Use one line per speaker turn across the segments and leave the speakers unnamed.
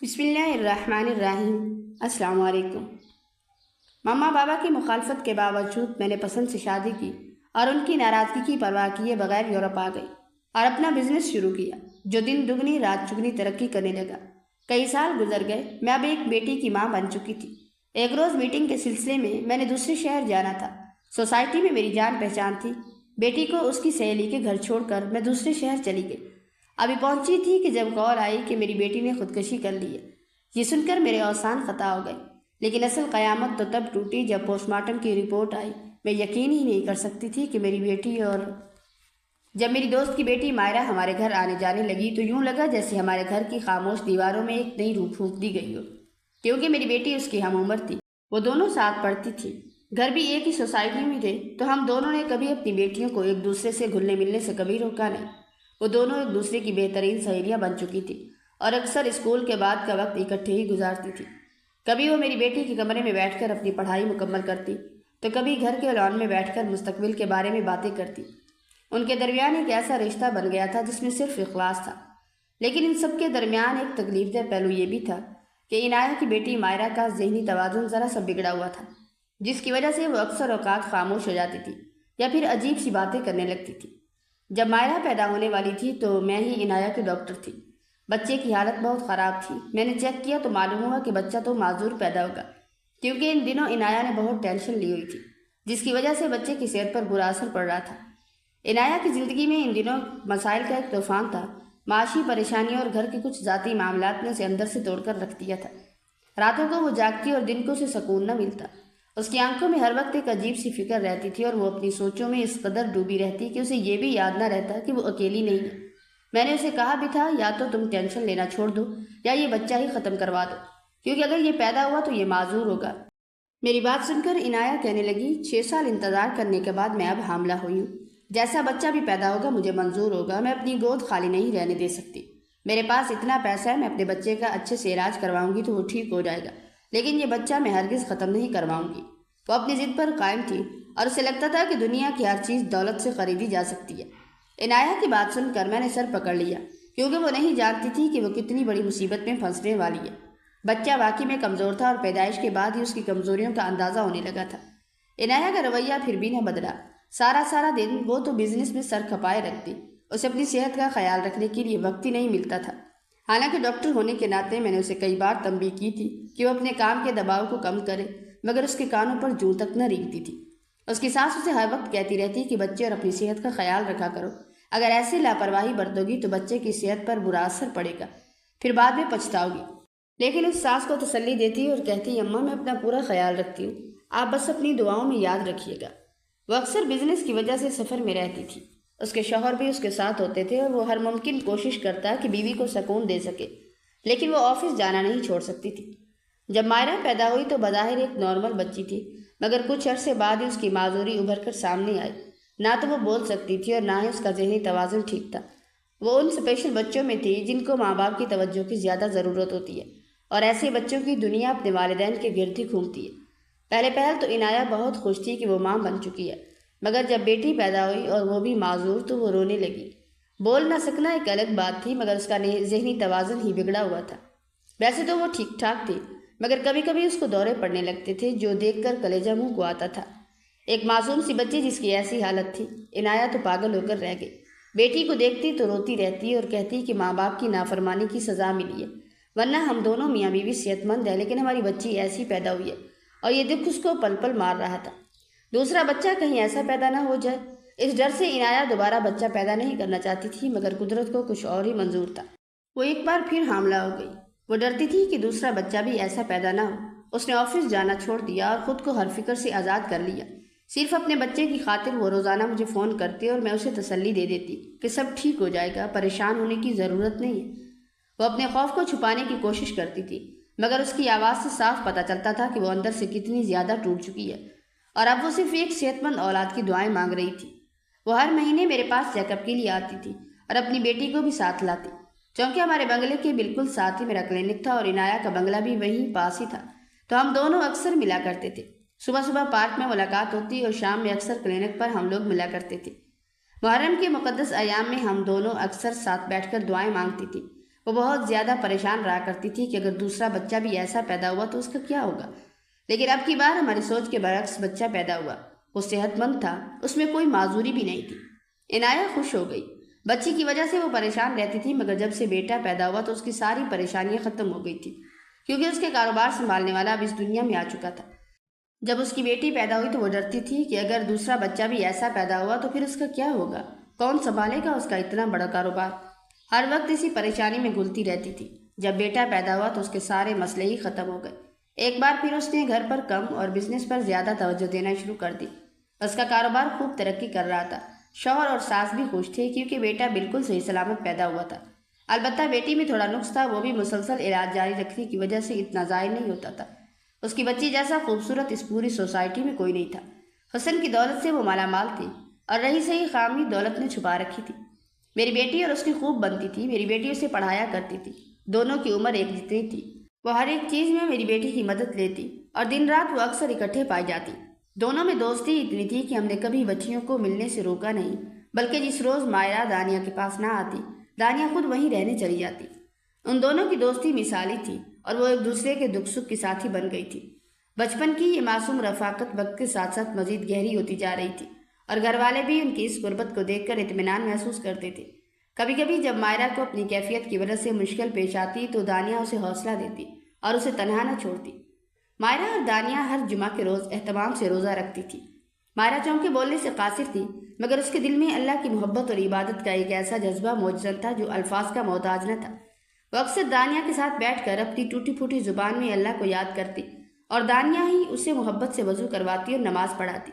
بسم اللہ الرحمن الرحیم۔ السلام علیکم۔ ماما بابا کی مخالفت کے باوجود میں نے پسند سے شادی کی اور ان کی ناراضگی کی پرواہ کیے بغیر یورپ آ گئی اور اپنا بزنس شروع کیا جو دن دگنی رات چگنی ترقی کرنے لگا۔ کئی سال گزر گئے، میں اب ایک بیٹی کی ماں بن چکی تھی۔ ایک روز میٹنگ کے سلسلے میں نے دوسرے شہر جانا تھا۔ سوسائٹی میں میری جان پہچان تھی۔ بیٹی کو اس کی سہیلی کے گھر چھوڑ کر میں دوسرے شہر چلی گئی۔ ابھی پہنچی تھی کہ جب کال آئی کہ میری بیٹی نے خودکشی کر لی ہے۔ یہ سن کر میرے اوسان خطا ہو گئے، لیکن اصل قیامت تو تب ٹوٹی جب پوسٹ مارٹم کی رپورٹ آئی۔ میں یقین ہی نہیں کر سکتی تھی کہ میری بیٹی اور جب میری دوست کی بیٹی مائرہ ہمارے گھر آنے جانے لگی تو یوں لگا جیسے ہمارے گھر کی خاموش دیواروں میں ایک نئی روح پھونک دی گئی ہو، کیونکہ میری بیٹی اس کی ہم عمر تھی۔ وہ دونوں ساتھ پڑھتی تھی، گھر بھی ایک ہی سوسائٹی میں تھے، تو ہم دونوں نے کبھی اپنی بیٹیوں کو ایک دوسرے سے گھلنے ملنے سے کبھی روکا نہیں۔ وہ دونوں ایک دوسرے کی بہترین سہیلیاں بن چکی تھی اور اکثر اسکول کے بعد کا وقت اکٹھے ہی گزارتی تھی۔ کبھی وہ میری بیٹی کے کمرے میں بیٹھ کر اپنی پڑھائی مکمل کرتی تو کبھی گھر کے لان میں بیٹھ کر مستقبل کے بارے میں باتیں کرتی۔ ان کے درمیان ایک ایسا رشتہ بن گیا تھا جس میں صرف اخلاص تھا، لیکن ان سب کے درمیان ایک تکلیف دہ پہلو یہ بھی تھا کہ عنایہ کی بیٹی مائرہ کا ذہنی توازن ذرا سا بگڑا ہوا تھا، جس کی وجہ سے وہ اکثر اوقات خاموش ہو جاتی تھی یا پھر عجیب سی باتیں کرنے لگتی تھی۔ جب مائرہ پیدا ہونے والی تھی تو میں ہی عنایہ کی ڈاکٹر تھی۔ بچے کی حالت بہت خراب تھی۔ میں نے چیک کیا تو معلوم ہوا کہ بچہ تو معذور پیدا ہوگا، کیونکہ ان دنوں عنایہ نے بہت ٹینشن لی ہوئی تھی، جس کی وجہ سے بچے کی صحت پر برا اثر پڑ رہا تھا۔ عنایہ کی زندگی میں ان دنوں مسائل کا ایک طوفان تھا۔ معاشی پریشانیوں اور گھر کے کچھ ذاتی معاملات نے اسے اندر سے توڑ کر رکھ دیا تھا۔ راتوں کو وہ جاگتی اور دن کو اسے سکون نہ ملتا۔ اس کی آنکھوں میں ہر وقت ایک عجیب سی فکر رہتی تھی اور وہ اپنی سوچوں میں اس قدر ڈوبی رہتی کہ اسے یہ بھی یاد نہ رہتا کہ وہ اکیلی نہیں ہے۔ میں نے اسے کہا بھی تھا یا تو تم ٹینشن لینا چھوڑ دو یا یہ بچہ ہی ختم کروا دو، کیونکہ اگر یہ پیدا ہوا تو یہ معذور ہوگا۔ میری بات سن کر عنایہ کہنے لگی، 6 سال انتظار کرنے کے بعد میں اب حاملہ ہوئی ہوں۔ جیسا بچہ بھی پیدا ہوگا مجھے منظور ہوگا۔ میں اپنی گود خالی نہیں رہنے دے سکتی۔ میرے پاس اتنا پیسہ ہے، میں اپنے بچے کا اچھے سے علاج کرواؤں گی تو وہ ٹھیک ہو جائے گا، لیکن یہ بچہ میں ہرگز ختم نہیں کرواؤں گی۔ وہ اپنی ضد پر قائم تھی اور اسے لگتا تھا کہ دنیا کی ہر چیز دولت سے خریدی جا سکتی ہے۔ عنایہ کی بات سن کر میں نے سر پکڑ لیا، کیونکہ وہ نہیں جانتی تھی کہ وہ کتنی بڑی مصیبت میں پھنسنے والی ہے۔ بچہ واقعی میں کمزور تھا اور پیدائش کے بعد ہی اس کی کمزوریوں کا اندازہ ہونے لگا تھا۔ عنایہ کا رویہ پھر بھی نہ بدلا۔ سارا دن وہ تو بزنس میں سر کھپائے رکھتی، اسے اپنی صحت کا خیال رکھنے کے لیے وقت ہی نہیں ملتا تھا۔ حالانکہ ڈاکٹر ہونے کے ناطے میں نے اسے کئی بار تنبیہ کی تھی کہ وہ اپنے کام کے دباؤ کو کم کرے، مگر اس کے کانوں پر جوں تک نہ ریگتی تھی۔ اس کی ساس اسے ہر وقت کہتی رہتی کہ بچے اور اپنی صحت کا خیال رکھا کرو، اگر ایسی لاپرواہی برتو گی تو بچے کی صحت پر برا اثر پڑے گا، پھر بعد میں پچھتاؤ گی۔ لیکن اس ساس کو تسلی دیتی اور کہتی، اماں میں اپنا پورا خیال رکھتی ہوں، آپ بس اپنی دعاؤں میں یاد رکھیے گا۔ وہ اکثر بزنس کی وجہ سے سفر میں رہتی تھی۔ اس کے شوہر بھی اس کے ساتھ ہوتے تھے اور وہ ہر ممکن کوشش کرتا کہ بیوی کو سکون دے سکے، لیکن وہ آفس جانا نہیں چھوڑ سکتی تھی۔ جب مائرہ پیدا ہوئی تو بظاہر ایک نارمل بچی تھی، مگر کچھ عرصے بعد ہی اس کی معذوری ابھر کر سامنے آئی۔ نہ تو وہ بول سکتی تھی اور نہ ہی اس کا ذہنی توازن ٹھیک تھا۔ وہ ان اسپیشل بچوں میں تھی جن کو ماں باپ کی توجہ کی زیادہ ضرورت ہوتی ہے، اور ایسے بچوں کی دنیا اپنے والدین کے گرد ہی گھومتی ہے۔ پہل تو عنایہ بہت خوش تھی کہ وہ ماں بن چکی ہے، مگر جب بیٹی پیدا ہوئی اور وہ بھی معذور تو وہ رونے لگی۔ بول نہ سکنا ایک الگ بات تھی، مگر اس کا ذہنی توازن ہی بگڑا ہوا تھا۔ ویسے تو وہ ٹھیک ٹھاک تھی، مگر کبھی کبھی اس کو دورے پڑنے لگتے تھے جو دیکھ کر کلیجہ منہ کو آتا تھا۔ ایک معصوم سی بچی جس کی ایسی حالت تھی، عنایہ تو پاگل ہو کر رہ گئی۔ بیٹی کو دیکھتی تو روتی رہتی اور کہتی کہ ماں باپ کی نافرمانی کی سزا ملی ہے، ورنہ ہم دونوں میاں بیوی صحت مند ہیں، لیکن ہماری بچی ایسی پیدا ہوئی ہے، اور یہ دکھ اس کو پل پل مار رہا تھا۔ دوسرا بچہ کہیں ایسا پیدا نہ ہو جائے، اس ڈر سے عنایہ دوبارہ بچہ پیدا نہیں کرنا چاہتی تھی، مگر قدرت کو کچھ اور ہی منظور تھا۔ وہ ایک بار پھر حاملہ ہو گئی۔ وہ ڈرتی تھی کہ دوسرا بچہ بھی ایسا پیدا نہ ہو۔ اس نے آفس جانا چھوڑ دیا اور خود کو ہر فکر سے آزاد کر لیا۔ صرف اپنے بچے کی خاطر وہ روزانہ مجھے فون کرتی اور میں اسے تسلی دے دیتی کہ سب ٹھیک ہو جائے گا، پریشان ہونے کی ضرورت نہیں ہے۔ وہ اپنے خوف کو چھپانے کی کوشش کرتی تھی، مگر اس کی آواز سے صاف پتہ چلتا تھا کہ وہ اندر سے کتنی زیادہ ٹوٹ چکی ہے، اور اب وہ صرف ایک صحت مند اولاد کی دعائیں مانگ رہی تھی۔ وہ ہر مہینے میرے پاس چیک اپ کے لیے آتی تھی اور اپنی بیٹی کو بھی ساتھ لاتی، چونکہ ہمارے بنگلے کے بالکل ساتھ ہی میرا کلینک تھا اور عنایہ کا بنگلہ بھی وہیں پاس ہی تھا، تو ہم دونوں اکثر ملا کرتے تھے۔ صبح پارک میں ملاقات ہوتی اور شام میں اکثر کلینک پر ہم لوگ ملا کرتے تھے۔ محرم کے مقدس ایام میں ہم دونوں اکثر ساتھ بیٹھ کر دعائیں مانگتی تھی۔ وہ بہت زیادہ پریشان رہا کرتی تھی کہ اگر دوسرا بچہ بھی ایسا پیدا ہوا تو اس کا کیا ہوگا، لیکن اب کی بار ہماری سوچ کے برعکس بچہ پیدا ہوا۔ وہ صحت مند تھا، اس میں کوئی معذوری بھی نہیں تھی۔ عنایہ خوش ہو گئی۔ بچی کی وجہ سے وہ پریشان رہتی تھی، مگر جب سے بیٹا پیدا ہوا تو اس کی ساری پریشانیاں ختم ہو گئی تھی، کیونکہ اس کے کاروبار سنبھالنے والا اب اس دنیا میں آ چکا تھا۔ جب اس کی بیٹی پیدا ہوئی تو وہ ڈرتی تھی کہ اگر دوسرا بچہ بھی ایسا پیدا ہوا تو پھر اس کا کیا ہوگا، کون سنبھالے گا اس کا اتنا بڑا کاروبار۔ ہر وقت اسی پریشانی میں گھلتی رہتی تھی۔ جب بیٹا پیدا ہوا تو اس کے سارے مسئلے ہی ختم ہو گئے۔ ایک بار پھر اس نے گھر پر کم اور بزنس پر زیادہ توجہ دینا شروع کر دی۔ اس کا کاروبار خوب ترقی کر رہا تھا۔ شوہر اور ساس بھی خوش تھے کیونکہ بیٹا بالکل صحیح سلامت پیدا ہوا تھا۔ البتہ بیٹی میں تھوڑا نقص تھا، وہ بھی مسلسل علاج جاری رکھنے کی وجہ سے اتنا ظاہر نہیں ہوتا تھا۔ اس کی بچی جیسا خوبصورت اس پوری سوسائٹی میں کوئی نہیں تھا۔ حسن کی دولت سے وہ مالا مال تھی اور رہی صحیح خامی دولت نے چھپا رکھی تھی۔ میری بیٹی اور اس کی خوب بنتی تھی۔ میری بیٹی اسے پڑھایا کرتی تھی۔ دونوں کی عمر ایک جتنی تھی۔ وہ ہر ایک چیز میں میری بیٹی کی مدد لیتی اور دن رات وہ اکثر اکٹھے پائی جاتی۔ دونوں میں دوستی اتنی تھی کہ ہم نے کبھی بچیوں کو ملنے سے روکا نہیں، بلکہ جس روز مائرہ دانیہ کے پاس نہ آتی، دانیہ خود وہیں رہنے چلی جاتی۔ ان دونوں کی دوستی مثالی تھی اور وہ ایک دوسرے کے دکھ سکھ کی ساتھی بن گئی تھی۔ بچپن کی یہ معصوم رفاقت وقت کے ساتھ ساتھ مزید گہری ہوتی جا رہی تھی اور گھر والے بھی ان کی اس قربت کو دیکھ کر اطمینان محسوس کرتے تھے۔ کبھی کبھی جب مائرہ کو اپنی کیفیت کی وجہ سے مشکل پیش آتی تو دانیہ اسے حوصلہ دیتی اور اسے تنہا نہ چھوڑتی۔ مائرہ اور دانیہ ہر جمعہ کے روز اہتمام سے روزہ رکھتی تھی۔ مائرہ چونکہ بولنے سے قاصر تھی، مگر اس کے دل میں اللہ کی محبت اور عبادت کا ایک ایسا جذبہ موجود تھا جو الفاظ کا محتاج نہ تھا۔ وہ اکثر دانیہ کے ساتھ بیٹھ کر اپنی ٹوٹی پھوٹی زبان میں اللہ کو یاد کرتی اور دانیہ ہی اسے محبت سے وضو کرواتی اور نماز پڑھاتی۔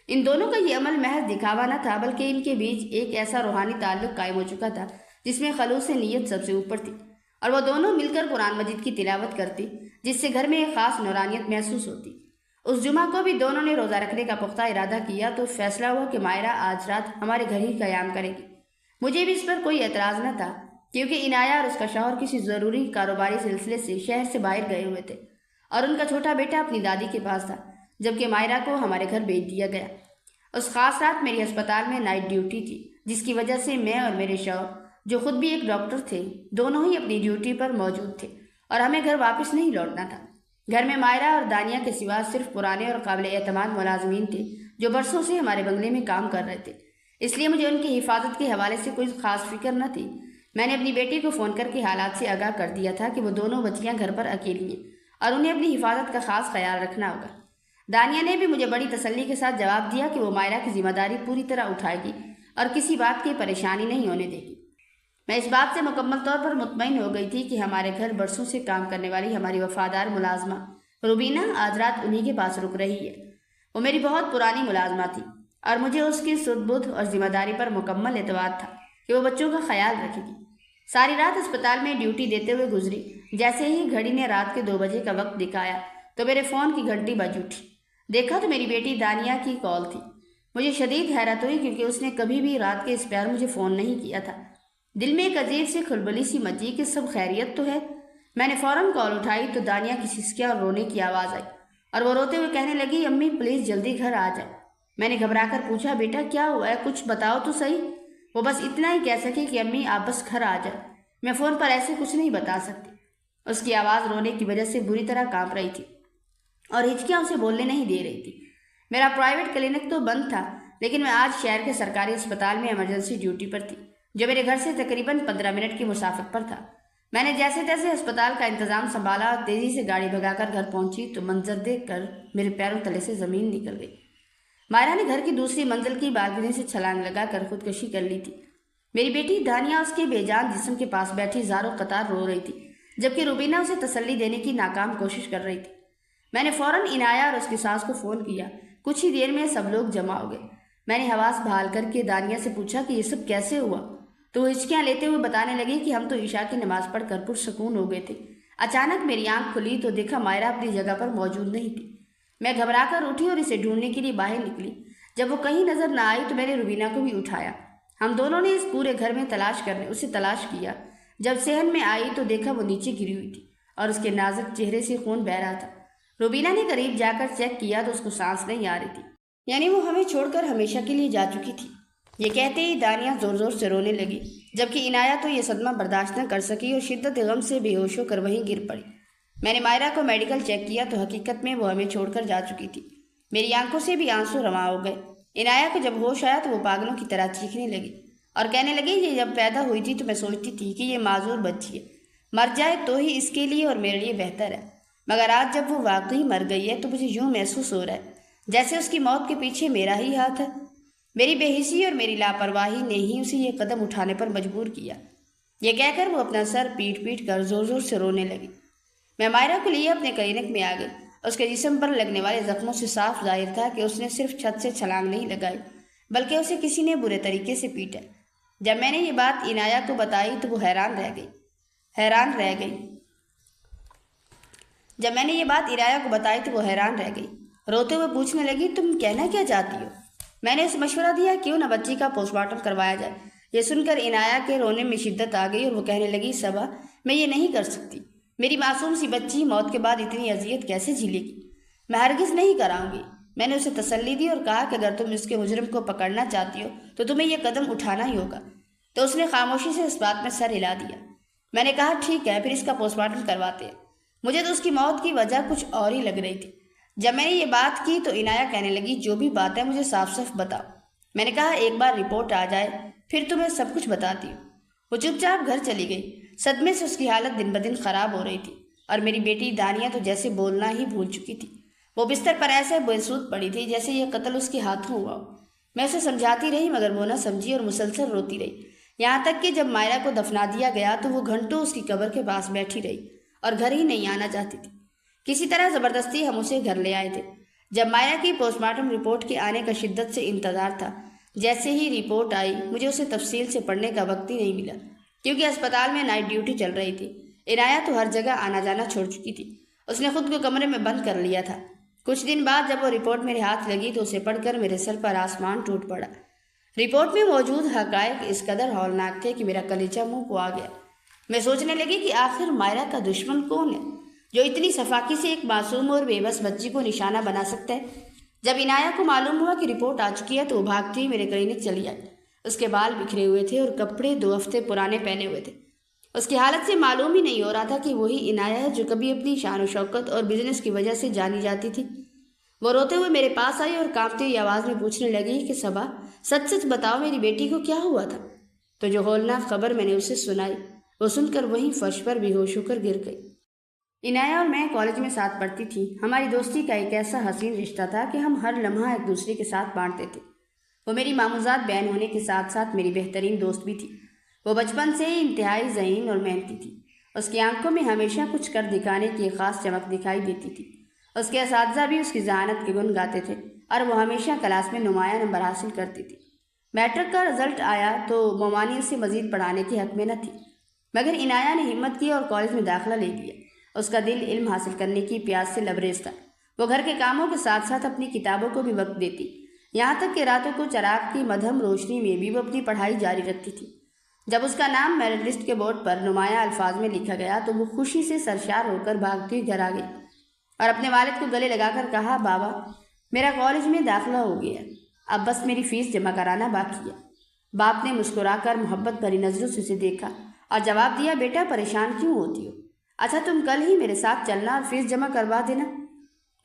ان دونوں کا یہ عمل محض دکھاوا نہ تھا، بلکہ ان کے بیچ ایک ایسا روحانی تعلق قائم ہو چکا تھا جس میں خلوص نیت سب سے اوپر تھی، اور وہ دونوں مل کر قرآن مجید کی تلاوت کرتی جس سے گھر میں ایک خاص نورانیت محسوس ہوتی۔ اس جمعہ کو بھی دونوں نے روزہ رکھنے کا پختہ ارادہ کیا تو فیصلہ ہوا کہ مائرہ آج رات ہمارے گھر ہی قیام کرے گی۔ مجھے بھی اس پر کوئی اعتراض نہ تھا، کیونکہ عنایہ اور اس کا شوہر کسی ضروری کاروباری سلسلے سے شہر سے باہر گئے ہوئے تھے اور ان کا چھوٹا بیٹا اپنی دادی کے پاس تھا، جبکہ مائرہ کو ہمارے گھر بھیج دیا گیا۔ اس خاص رات میری ہسپتال میں نائٹ ڈیوٹی تھی، جس کی وجہ سے میں اور میرے شوہر، جو خود بھی ایک ڈاکٹر تھے، دونوں ہی اپنی ڈیوٹی پر موجود تھے اور ہمیں گھر واپس نہیں لوٹنا تھا۔ گھر میں مائرہ اور دانیہ کے سوا صرف پرانے اور قابل اعتماد ملازمین تھے جو برسوں سے ہمارے بنگلے میں کام کر رہے تھے، اس لیے مجھے ان کی حفاظت کے حوالے سے کوئی خاص فکر نہ تھی۔ میں نے اپنی بیٹی کو فون کر کے حالات سے آگاہ کر دیا تھا کہ وہ دونوں بچیاں گھر پر اکیلی ہیں اور انہیں اپنی حفاظت کا خاص خیال رکھنا ہوگا۔ دانیہ نے بھی مجھے بڑی تسلی کے ساتھ جواب دیا کہ وہ مائرہ کی ذمہ داری پوری طرح اٹھائے گی اور کسی بات کی پریشانی نہیں ہونے دے گی۔ میں اس بات سے مکمل طور پر مطمئن ہو گئی تھی کہ ہمارے گھر برسوں سے کام کرنے والی ہماری وفادار ملازمہ روبینہ آج رات انہی کے پاس رک رہی ہے۔ وہ میری بہت پرانی ملازمہ تھی اور مجھے اس کی سدھ بدھ اور ذمہ داری پر مکمل اعتماد تھا کہ وہ بچوں کا خیال رکھے گی۔ ساری رات اسپتال میں ڈیوٹی دیتے ہوئے گزری۔ جیسے ہی گھڑی نے رات کے 2 بجے کا وقت دکھایا تو میرے فون کی گھنٹی بج اٹھی۔ دیکھا تو میری بیٹی دانیہ کی کال تھی۔ مجھے شدید حیرت ہوئی کیونکہ اس نے کبھی بھی رات کے اس پیر مجھے فون نہیں کیا تھا۔ دل میں ایک عجیب سی کھلبلی سی مچی کہ سب خیریت تو ہے۔ میں نے فوراً کال اٹھائی تو دانیہ کی سسکیاں اور رونے کی آواز آئی اور وہ روتے ہوئے کہنے لگی، امی پلیز جلدی گھر آ جائے۔ میں نے گھبرا کر پوچھا، بیٹا کیا ہوا ہے، کچھ بتاؤ تو صحیح۔ وہ بس اتنا ہی کہہ سکی کہ امی آپ بس گھر آ جائے، میں فون پر ایسے کچھ نہیں بتا سکتی۔ اس کی آواز رونے کی وجہ سے بری طرح کانپ رہی تھی اور ہچکیاں اسے بولنے نہیں دے رہی تھی۔ میرا پرائیویٹ کلینک تو بند تھا، لیکن میں آج شہر کے سرکاری اسپتال میں ایمرجنسی ڈیوٹی پر تھی، جو میرے گھر سے تقریباً 15 منٹ کی مسافت پر تھا۔ میں نے جیسے تیسے اسپتال کا انتظام سنبھالا اور تیزی سے گاڑی بھگا کر گھر پہنچی تو منظر دیکھ کر میرے پیروں تلے سے زمین نکل گئی۔ مائرہ نے گھر کی دوسری منزل کی بالکنی سے چھلانگ لگا کر خودکشی کر لی تھی۔ میری بیٹی دانیہ اس کے بے جان جسم کے پاس بیٹھی زار و قطار رو رہی تھی، جبکہ روبینہ اسے تسلی دینے کی ناکام کوشش کر رہی تھی۔ میں نے فوراً عنایہ اور اس کی ساس کو فون کیا۔ کچھ ہی دیر میں سب لوگ جمع ہو گئے۔ میں نے حواس بحال کر کے دانیہ سے پوچھا کہ یہ سب کیسے ہوا، تو وہ ہچکیاں لیتے ہوئے بتانے لگی کہ ہم تو عشاء کی نماز پڑھ کر پرسکون ہو گئے تھے۔ اچانک میری آنکھ کھلی تو دیکھا مائرہ اپنی جگہ پر موجود نہیں تھی۔ میں گھبرا کر اٹھی اور اسے ڈھونڈنے کے لیے باہر نکلی۔ جب وہ کہیں نظر نہ آئی تو میں نے روبینہ کو بھی اٹھایا۔ ہم دونوں نے اس پورے گھر میں اسے تلاش کیا۔ جب صحن میں آئی تو دیکھا وہ نیچے گری ہوئی تھی اور اس کے نازک چہرے سے خون بہہ رہا تھا۔ روبینہ نے قریب جا کر چیک کیا تو اس کو سانس نہیں آ رہی تھی، یعنی وہ ہمیں چھوڑ کر ہمیشہ کے لیے جا چکی تھی۔ یہ کہتے ہی دانیہ زور زور سے رونے لگی جبکہ عنایہ تو یہ صدمہ برداشت نہ کر سکی اور شدت غم سے بے ہوش ہو کر وہیں گر پڑی۔ میں نے مائرہ کو میڈیکل چیک کیا تو حقیقت میں وہ ہمیں چھوڑ کر جا چکی تھی۔ میری آنکھوں سے بھی آنسو رواں ہو گئے۔ عنایہ کو جب ہوش آیا تو وہ پاگلوں کی طرح چیخنے لگی اور کہنے لگی یہ جب پیدا ہوئی تھی تو میں سوچتی تھی کہ یہ معذور بچی ہے، مر جائے تو ہی اس کے لیے اور میرے لیے بہتر ہے، مگر آج جب وہ واقعی مر گئی ہے تو مجھے یوں محسوس ہو رہا ہے جیسے اس کی موت کے پیچھے میرا ہی ہاتھ ہے۔ میری بے حسی اور میری لاپرواہی نے ہی اسے یہ قدم اٹھانے پر مجبور کیا۔ یہ کہہ کر وہ اپنا سر پیٹ پیٹ کر زور زور سے رونے لگی۔ میں مائرہ کو لیے اپنے کلینک میں آ گئی۔ اس کے جسم پر لگنے والے زخموں سے صاف ظاہر تھا کہ اس نے صرف چھت سے چھلانگ نہیں لگائی بلکہ اسے کسی نے برے طریقے سے پیٹا۔ جب میں نے یہ بات عنایہ کو بتائی تو وہ حیران رہ گئی۔ روتے ہوئے پوچھنے لگی تم کہنا کیا چاہتی ہو؟ میں نے اسے مشورہ دیا کیوں نہ بچی کا پوسٹ مارٹم کروایا جائے۔ یہ سن کر عنایہ کے رونے میں شدت آ گئی اور وہ کہنے لگی صبا میں یہ نہیں کر سکتی، میری معصوم سی بچی موت کے بعد اتنی اذیت کیسے جھیلے گی؟ میں ہرگز نہیں کراؤں گی۔ میں نے اسے تسلی دی اور کہا کہ اگر تم اس کے مجرم کو پکڑنا چاہتی ہو تو تمہیں یہ قدم اٹھانا ہی ہوگا، تو اس نے خاموشی سے اس بات میں سر ہلا دیا۔ میں نے کہا ٹھیک ہے پھر اس کا پوسٹ مارٹم کرواتے ہیں۔ مجھے تو اس کی موت کی وجہ کچھ اور ہی لگ رہی تھی۔ جب میں نے یہ بات کی تو عنایہ کہنے لگی جو بھی بات ہے مجھے صاف صاف بتاؤ۔ میں نے کہا ایک بار رپورٹ آ جائے پھر تمہیں سب کچھ بتاتی ہوں۔ وہ چپ چاپ گھر چلی گئی۔ صدمے سے اس کی حالت دن بدن خراب ہو رہی تھی اور میری بیٹی دانیہ تو جیسے بولنا ہی بھول چکی تھی۔ وہ بستر پر ایسے بے سود پڑی تھی جیسے یہ قتل اس کے ہاتھوں ہوا ہو۔ میں اسے سمجھاتی رہی مگر وہ نہ سمجھی اور مسلسل روتی رہی، یہاں تک کہ جب مائرہ کو دفنا دیا گیا تو وہ گھنٹوں اس کی قبر کے پاس بیٹھی رہی اور گھر ہی نہیں آنا چاہتی تھی۔ کسی طرح زبردستی ہم اسے گھر لے آئے تھے۔ جب مائرہ کی پوسٹ مارٹم رپورٹ کے آنے کا شدت سے انتظار تھا، جیسے ہی رپورٹ آئی مجھے اسے تفصیل سے پڑھنے کا وقت ہی نہیں ملا کیونکہ اسپتال میں نائٹ ڈیوٹی چل رہی تھی۔ عنایہ تو ہر جگہ آنا جانا چھوڑ چکی تھی، اس نے خود کو کمرے میں بند کر لیا تھا۔ کچھ دن بعد جب وہ رپورٹ میرے ہاتھ لگی تو اسے پڑھ کر میرے سر پر آسمان ٹوٹ پڑا۔ رپورٹ میں موجود حقائق اس قدر ہولناک تھے کہ میرا کلیجہ منہ کو آ گیا۔ میں سوچنے لگی کہ آخر مائرہ کا دشمن کون ہے جو اتنی سفاکی سے ایک معصوم اور بے بس بچی کو نشانہ بنا سکتا ہے۔ جب عنایہ کو معلوم ہوا کہ رپورٹ آ چکی ہے تو وہ بھاگتی ہوئی میرے کلینک چلی آئی۔ اس کے بال بکھرے ہوئے تھے اور کپڑے 2 ہفتے پرانے پہنے ہوئے تھے۔ اس کی حالت سے معلوم ہی نہیں ہو رہا تھا کہ وہی عنایہ ہے جو کبھی اپنی شان و شوکت اور بزنس کی وجہ سے جانی جاتی تھی۔ وہ روتے ہوئے میرے پاس آئی اور کانپتی ہوئی آواز میں پوچھنے لگی کہ صبا سچ سچ بتاؤ میری بیٹی کو کیا ہوا تھا؟ تو جو ہولناک خبر میں نے اسے سنائی وہ سن کر وہیں فرش پر بے ہوش ہو کر گر گئی۔ عنایہ اور میں کالج میں ساتھ پڑھتی تھی۔ ہماری دوستی کا ایک ایسا حسین رشتہ تھا کہ ہم ہر لمحہ ایک دوسرے کے ساتھ بانٹتے تھے۔ وہ میری ماموزاد بہن ہونے کے ساتھ ساتھ میری بہترین دوست بھی تھی۔ وہ بچپن سے ہی انتہائی ذہین اور محنتی تھی۔ اس کی آنکھوں میں ہمیشہ کچھ کر دکھانے کی ایک خاص چمک دکھائی دیتی تھی۔ اس کے اساتذہ بھی اس کی ذہانت کے گن گاتے تھے اور وہ ہمیشہ کلاس میں نمایاں نمبر حاصل کرتی تھی۔ میٹرک کا رزلٹ آیا تو مومانی اسے مزید پڑھانے کے حق میں نہ تھی، مگر عنایہ نے ہمت کی اور کالج میں داخلہ لے لیا۔ اس کا دل علم حاصل کرنے کی پیاس سے لبریز تھا۔ وہ گھر کے کاموں کے ساتھ ساتھ اپنی کتابوں کو بھی وقت دیتی، یہاں تک کہ راتوں کو چراغ کی مدھم روشنی میں بھی وہ اپنی پڑھائی جاری رکھتی تھی۔ جب اس کا نام میرٹ لسٹ کے بورڈ پر نمایاں الفاظ میں لکھا گیا تو وہ خوشی سے سرشار ہو کر بھاگتی ہوئی گھر آ گئی اور اپنے والد کو گلے لگا کر کہا بابا میرا کالج میں داخلہ ہو گیا، اب بس میری فیس جمع کرانا باقی ہے۔ باپ نے مسکرا کر محبت بھری نظروں سے اسے دیکھا اور جواب دیا بیٹا پریشان کیوں ہوتی ہو؟ اچھا تم کل ہی میرے ساتھ چلنا اور فیس جمع کروا دینا۔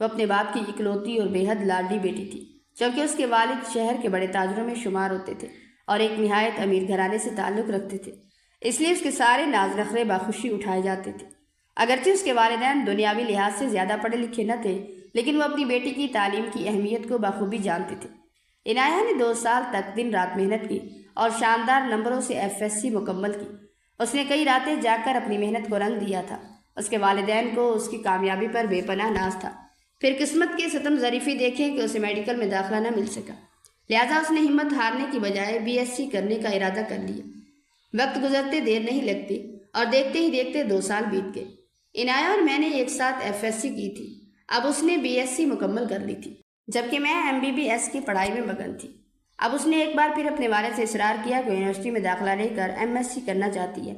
وہ اپنے باپ کی اکلوتی اور بے حد لاڈلی بیٹی تھی، کیونکہ اس کے والد شہر کے بڑے تاجروں میں شمار ہوتے تھے اور ایک نہایت امیر گھرانے سے تعلق رکھتے تھے، اس لیے اس کے سارے ناز نخرے بخوشی اٹھائے جاتے تھے۔ اگرچہ اس کے والدین دنیاوی لحاظ سے زیادہ پڑھے لکھے نہ تھے لیکن وہ اپنی بیٹی کی تعلیم کی اہمیت کو بخوبی جانتے تھے۔ عنایہ نے 2 سال تک دن رات محنت کی اور شاندار نمبروں سے FSC مکمل کی۔ اس نے کئی راتیں جا کر اپنی محنت کو رنگ دیا تھا۔ اس کے والدین کو اس کی کامیابی پر بے پناہ ناز تھا۔ پھر قسمت کے ستم ظریفی دیکھے کہ اسے میڈیکل میں داخلہ نہ مل سکا، لہٰذا اس نے ہمت ہارنے کی بجائے BSc کرنے کا ارادہ کر لیا۔ وقت گزرتے دیر نہیں لگتی اور دیکھتے ہی دیکھتے 2 سال بیت گئے۔ عنایہ اور میں نے ایک ساتھ FSc کی تھی، اب اس نے BSc مکمل کر لی تھی جبکہ میں MBBS کی پڑھائی میں مگن تھی۔ اب اس نے ایک بار پھر اپنے والد سے اصرار کیا کہ یونیورسٹی میں داخلہ لے کر MSc کرنا چاہتی ہے۔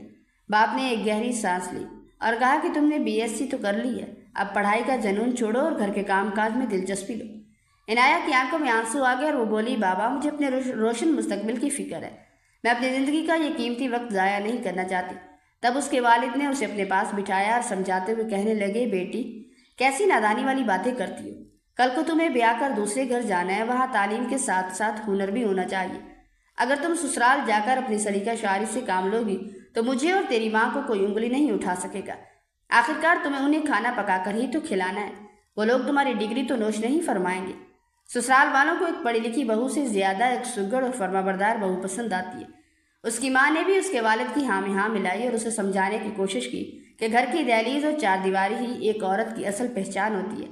باپ نے ایک گہری سانس لی اور کہا کہ تم نے BSc تو کر لی ہے، اب پڑھائی کا جنون چھوڑو اور گھر کے کام کاج میں دلچسپی لو۔ عنایہ کی آنکھوں میں آنسو آ گئے اور وہ بولی بابا مجھے اپنے روشن مستقبل کی فکر ہے، میں اپنی زندگی کا یہ قیمتی وقت ضائع نہیں کرنا چاہتی۔ تب اس کے والد نے اسے اپنے پاس بٹھایا اور سمجھاتے ہوئے کہنے لگے، بیٹی کیسی نادانی والی باتیں کرتی ہو، کل کو تمہیں بیاہ کر دوسرے گھر جانا ہے، وہاں تعلیم کے ساتھ ساتھ ہنر بھی ہونا چاہیے۔ اگر تم سسرال جا کر اپنی سلیقہ شاعری سے کام لوگی تو مجھے اور تیری ماں کو کوئی انگلی نہیں اٹھا سکے گا۔ آخرکار تمہیں انہیں کھانا پکا کر ہی تو کھلانا ہے، وہ لوگ تمہاری ڈگری تو نوش نہیں فرمائیں گے۔ سسرال والوں کو ایک پڑھی لکھی بہو سے زیادہ ایک سگڑ اور فرمانبردار بہو پسند آتی ہے۔ اس کی ماں نے بھی اس کے والد کی ہاں میں ہاں ملائی اور اسے سمجھانے کی کوشش کی کہ گھر کی دہلیز اور چار دیواری ہی ایک عورت کی اصل پہچان ہوتی ہے۔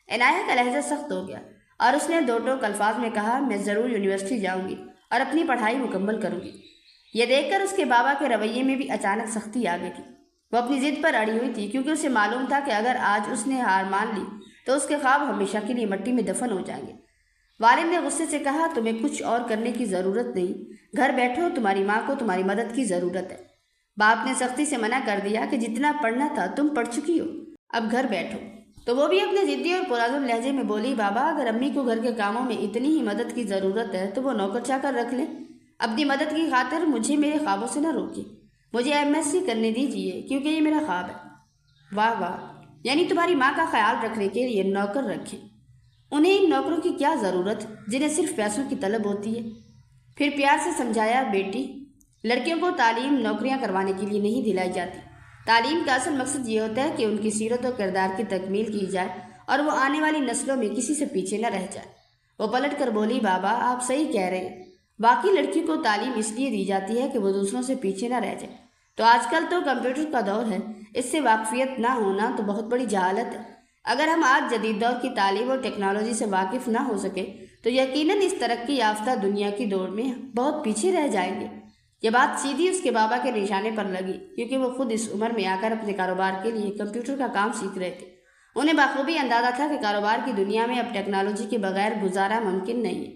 عنایہ کا لہجہ سخت ہو گیا اور اس نے دو ٹوک الفاظ میں کہا، میں ضرور یونیورسٹی جاؤں گی اور اپنی پڑھائی مکمل کروں گی۔ یہ دیکھ کر اس کے بابا کے رویے میں بھی اچانک سختی آ گئی تھی۔ وہ اپنی ضد پر اڑی ہوئی تھی کیونکہ اسے معلوم تھا کہ اگر آج اس نے ہار مان لی تو اس کے خواب ہمیشہ کے لیے مٹی میں دفن ہو جائیں گے۔ والد نے غصے سے کہا، تمہیں کچھ اور کرنے کی ضرورت نہیں، گھر بیٹھو، تمہاری ماں کو تمہاری مدد کی ضرورت ہے۔ باپ نے سختی سے منع کر دیا کہ جتنا پڑھنا تھا تم پڑھ چکی ہو، اب گھر بیٹھو۔ تو وہ بھی اپنے ضدی اور پرعزم لہجے میں بولی، بابا اگر امی کو گھر کے کاموں میں اتنی ہی مدد کی ضرورت ہے تو وہ نوکر چاکر رکھ لیں، اپنی مدد کی خاطر مجھے میرے خوابوں سے نہ روکیں، مجھے MSc کرنے دیجیے کیونکہ یہ میرا خواب ہے۔ واہ واہ، یعنی تمہاری ماں کا خیال رکھنے کے لیے نوکر رکھیں، انہیں ان نوکروں کی کیا ضرورت جنہیں صرف پیسوں کی طلب ہوتی ہے۔ پھر پیار سے سمجھایا، بیٹی لڑکیوں کو تعلیم نوکریاں کروانے کے لیے نہیں دلائی جاتی، تعلیم کا اصل مقصد یہ ہوتا ہے کہ ان کی سیرت و کردار کی تکمیل کی جائے اور وہ آنے والی نسلوں میں کسی سے پیچھے نہ رہ جائے۔ وہ پلٹ کر بولی، بابا آپ صحیح کہہ رہے ہیں، باقی لڑکیوں کو تعلیم اس لیے دی جاتی ہے کہ وہ دوسروں سے پیچھے نہ رہ جائے۔ تو آج کل تو کمپیوٹر کا دور ہے، اس سے واقفیت نہ ہونا تو بہت بڑی جہالت ہے۔ اگر ہم آج جدید دور کی تعلیم اور ٹیکنالوجی سے واقف نہ ہو سکے تو یقیناً اس ترقی یافتہ دنیا کی دوڑ میں بہت پیچھے رہ جائیں گے۔ یہ بات سیدھی اس کے بابا کے نشانے پر لگی کیونکہ وہ خود اس عمر میں آ کر اپنے کاروبار کے لیے کمپیوٹر کا کام سیکھ رہے تھے۔ انہیں بخوبی اندازہ تھا کہ کاروبار کی دنیا میں اب ٹیکنالوجی کے بغیر گزارا ممکن نہیں ہے۔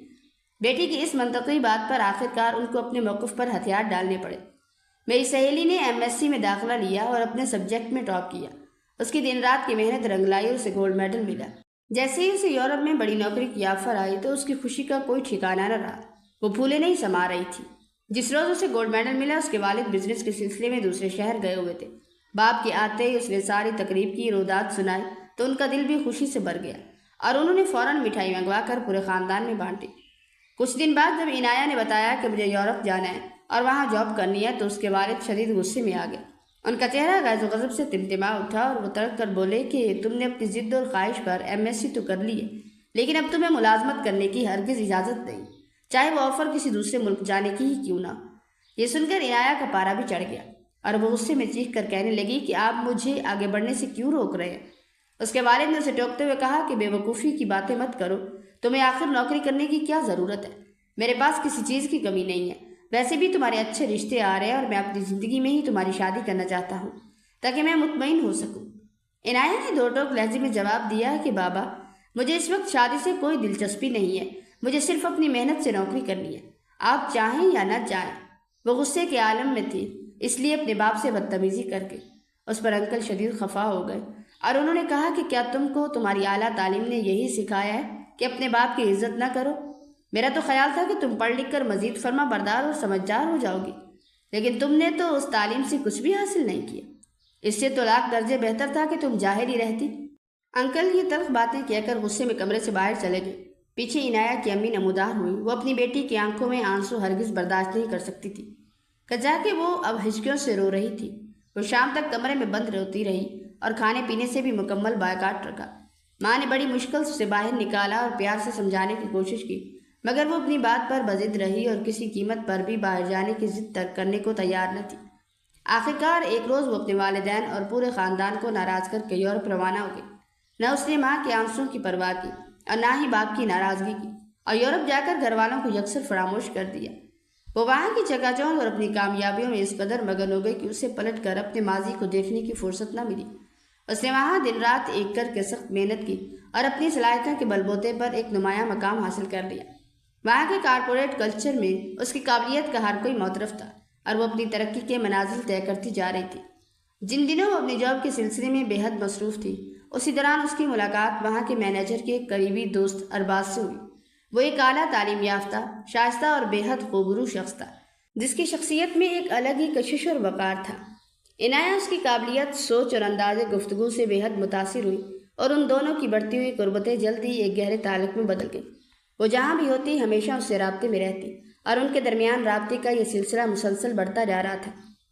بیٹی کی اس منطقی بات پر آخرکار ان کو اپنے موقف پر ہتھیار ڈالنے پڑے۔ میری سہیلی نے MSc میں داخلہ لیا اور اپنے سبجیکٹ میں ٹاپ کیا، اس کی دن رات کی محنت رنگ لائی اور اسے گولڈ میڈل ملا۔ جیسے ہی اسے یورپ میں بڑی نوکری کی آفر آئی تو اس کی خوشی کا کوئی ٹھکانہ نہ رہا، وہ پھولے نہیں سما رہی تھی۔ جس روز اسے گولڈ میڈل ملا اس کے والد بزنس کے سلسلے میں دوسرے شہر گئے ہوئے تھے۔ باپ کے آتے ہی اس نے ساری تقریب کی رودات سنائی تو ان کا دل بھی خوشی سے بھر گیا اور انہوں نے فوراً مٹھائی منگوا کر پورے خاندان میں بانٹی۔ کچھ دن بعد جب عنایہ نے بتایا کہ مجھے یورپ جانا ہے اور وہاں جاب کرنی ہے تو اس کے والد شدید غصے میں آ گئے۔ ان کا چہرہ غیظ و غضب سے تمتما اٹھا اور وہ تڑک کر بولے کہ تم نے اپنی ضد اور خواہش پر MSc تو کر لی ہے لیکن اب تمہیں ملازمت کرنے کی ہرگز اجازت نہیں، چاہے وہ آفر کسی دوسرے ملک جانے کی ہی کیوں نہ ہو۔ یہ سن کر عنایہ کا پارا بھی چڑھ گیا اور وہ غصے میں چیخ کر کہنے لگی کہ آپ مجھے آگے بڑھنے سے کیوں روک رہے ہیں؟ اس کے والد نے اسے ٹوکتے ہوئے کہا کہ بے وقوفی کی باتیں مت کرو، تمہیں آخر نوکری کرنے کی کیا ضرورت ہے؟ میرے پاس کسی چیز کی کمی نہیں ہے، ویسے بھی تمہارے اچھے رشتے آ رہے ہیں اور میں اپنی زندگی میں ہی تمہاری شادی کرنا چاہتا ہوں تاکہ میں مطمئن ہو سکوں۔ عنایہ نے دو ٹوک لہجے میں جواب دیا کہ بابا مجھے اس وقت شادی سے کوئی دلچسپی نہیں ہے، مجھے صرف اپنی محنت سے نوکری کرنی ہے، آپ چاہیں یا نہ چاہیں۔ وہ غصے کے عالم میں تھی، اس لیے اپنے باپ سے بدتمیزی کر کے اس پر انکل شدید خفا ہو گئے اور انہوں نے کہا کہ کیا تم کو تمہاری اعلیٰ تعلیم نے یہی سکھایا ہے کہ اپنے باپ کی عزت نہ کرو؟ میرا تو خیال تھا کہ تم پڑھ لکھ کر مزید فرما بردار اور سمجھدار ہو جاؤ گی، لیکن تم نے تو اس تعلیم سے کچھ بھی حاصل نہیں کیا، اس سے تو لاکھ درجے بہتر تھا کہ تم جاہل ہی رہتی۔ انکل یہ تلخ باتیں کہہ کر غصے میں کمرے سے باہر چلے گئے۔ پیچھے عنایہ کی امی نمودار ہوئی، وہ اپنی بیٹی کی آنکھوں میں آنسو ہرگز برداشت نہیں کر سکتی تھی، کجا کہ وہ اب ہچکیوں سے رو رہی تھی۔ وہ شام تک کمرے میں بند روتی رہی اور کھانے پینے سے بھی مکمل بائیکاٹ رکھا۔ ماں نے بڑی مشکل سے اسے باہر نکالا اور پیار سے سمجھانے کی کوشش کی مگر وہ اپنی بات پر بضد رہی اور کسی قیمت پر بھی باہر جانے کی ضد ترک کرنے کو تیار نہ تھی۔ آخرکار ایک روز وہ اپنے والدین اور پورے خاندان کو ناراض کر کے یورپ روانہ ہو گئی۔ نہ اس نے ماں کے آنسوؤں کی پرواہ کی اور نہ ہی باپ کی ناراضگی کی اور یورپ جا کر گھر والوں کو یکسر فراموش کر دیا۔ وہ وہاں کی چکا چوند اور اپنی کامیابیوں میں اس قدر مگن ہو گئی کہ اسے پلٹ کر اپنے ماضی کو دیکھنے کی فرصت نہ ملی۔ اس نے وہاں دن رات ایک کر کے سخت محنت کی اور اپنی صلاحیتوں کے بل بوتے پر ایک نمایاں مقام حاصل کر لیا۔ وہاں کے کارپوریٹ کلچر میں اس کی قابلیت کا ہر کوئی معترف تھا اور وہ اپنی ترقی کے منازل طے کرتی جا رہی تھی۔ جن دنوں وہ اپنی جاب کے سلسلے میں بے حد مصروف تھی اسی دوران اس کی ملاقات وہاں کے مینیجر کے قریبی دوست ارباز سے ہوئی۔ وہ ایک اعلیٰ تعلیم یافتہ، شائستہ اور بے حد خوبرو شخص تھا جس کی شخصیت میں ایک الگ ہی کشش اور وقار تھا۔ عنایہ اس کی قابلیت، سوچ اور انداز گفتگو سے بے حد متاثر ہوئی اور ان دونوں کی بڑھتی ہوئی قربتیں جلد ہی ایک گہرے تعلق میں بدل گئی۔ وہ جہاں بھی ہوتی ہمیشہ اس سے رابطے میں رہتی اور ان کے درمیان رابطے کا یہ سلسلہ مسلسل بڑھتا جا رہا تھا۔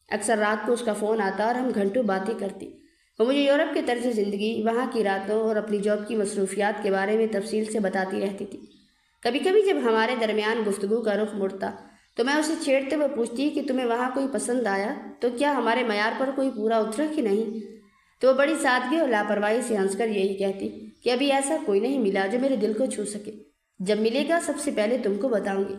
اکثر رات کو اس کا فون آتا اور ہم گھنٹوں باتیں کرتی۔ وہ مجھے یورپ کے طرز زندگی، وہاں کی راتوں اور اپنی جاب کی مصروفیات کے بارے میں تفصیل سے بتاتی رہتی تھی۔ کبھی کبھی جب ہمارے درمیان گفتگو کا رخ مڑتا تو میں اسے چھیڑتے ہوئے پوچھتی کہ تمہیں وہاں کوئی پسند آیا تو کیا ہمارے معیار پر کوئی پورا اترا کہ نہیں؟ تو وہ بڑی سادگی اور لاپرواہی سے ہنس کر یہی کہتی کہ ابھی ایسا کوئی نہیں ملا جو میرے دل کو چھو سکے، جب ملے گا سب سے پہلے تم کو بتاؤں گی۔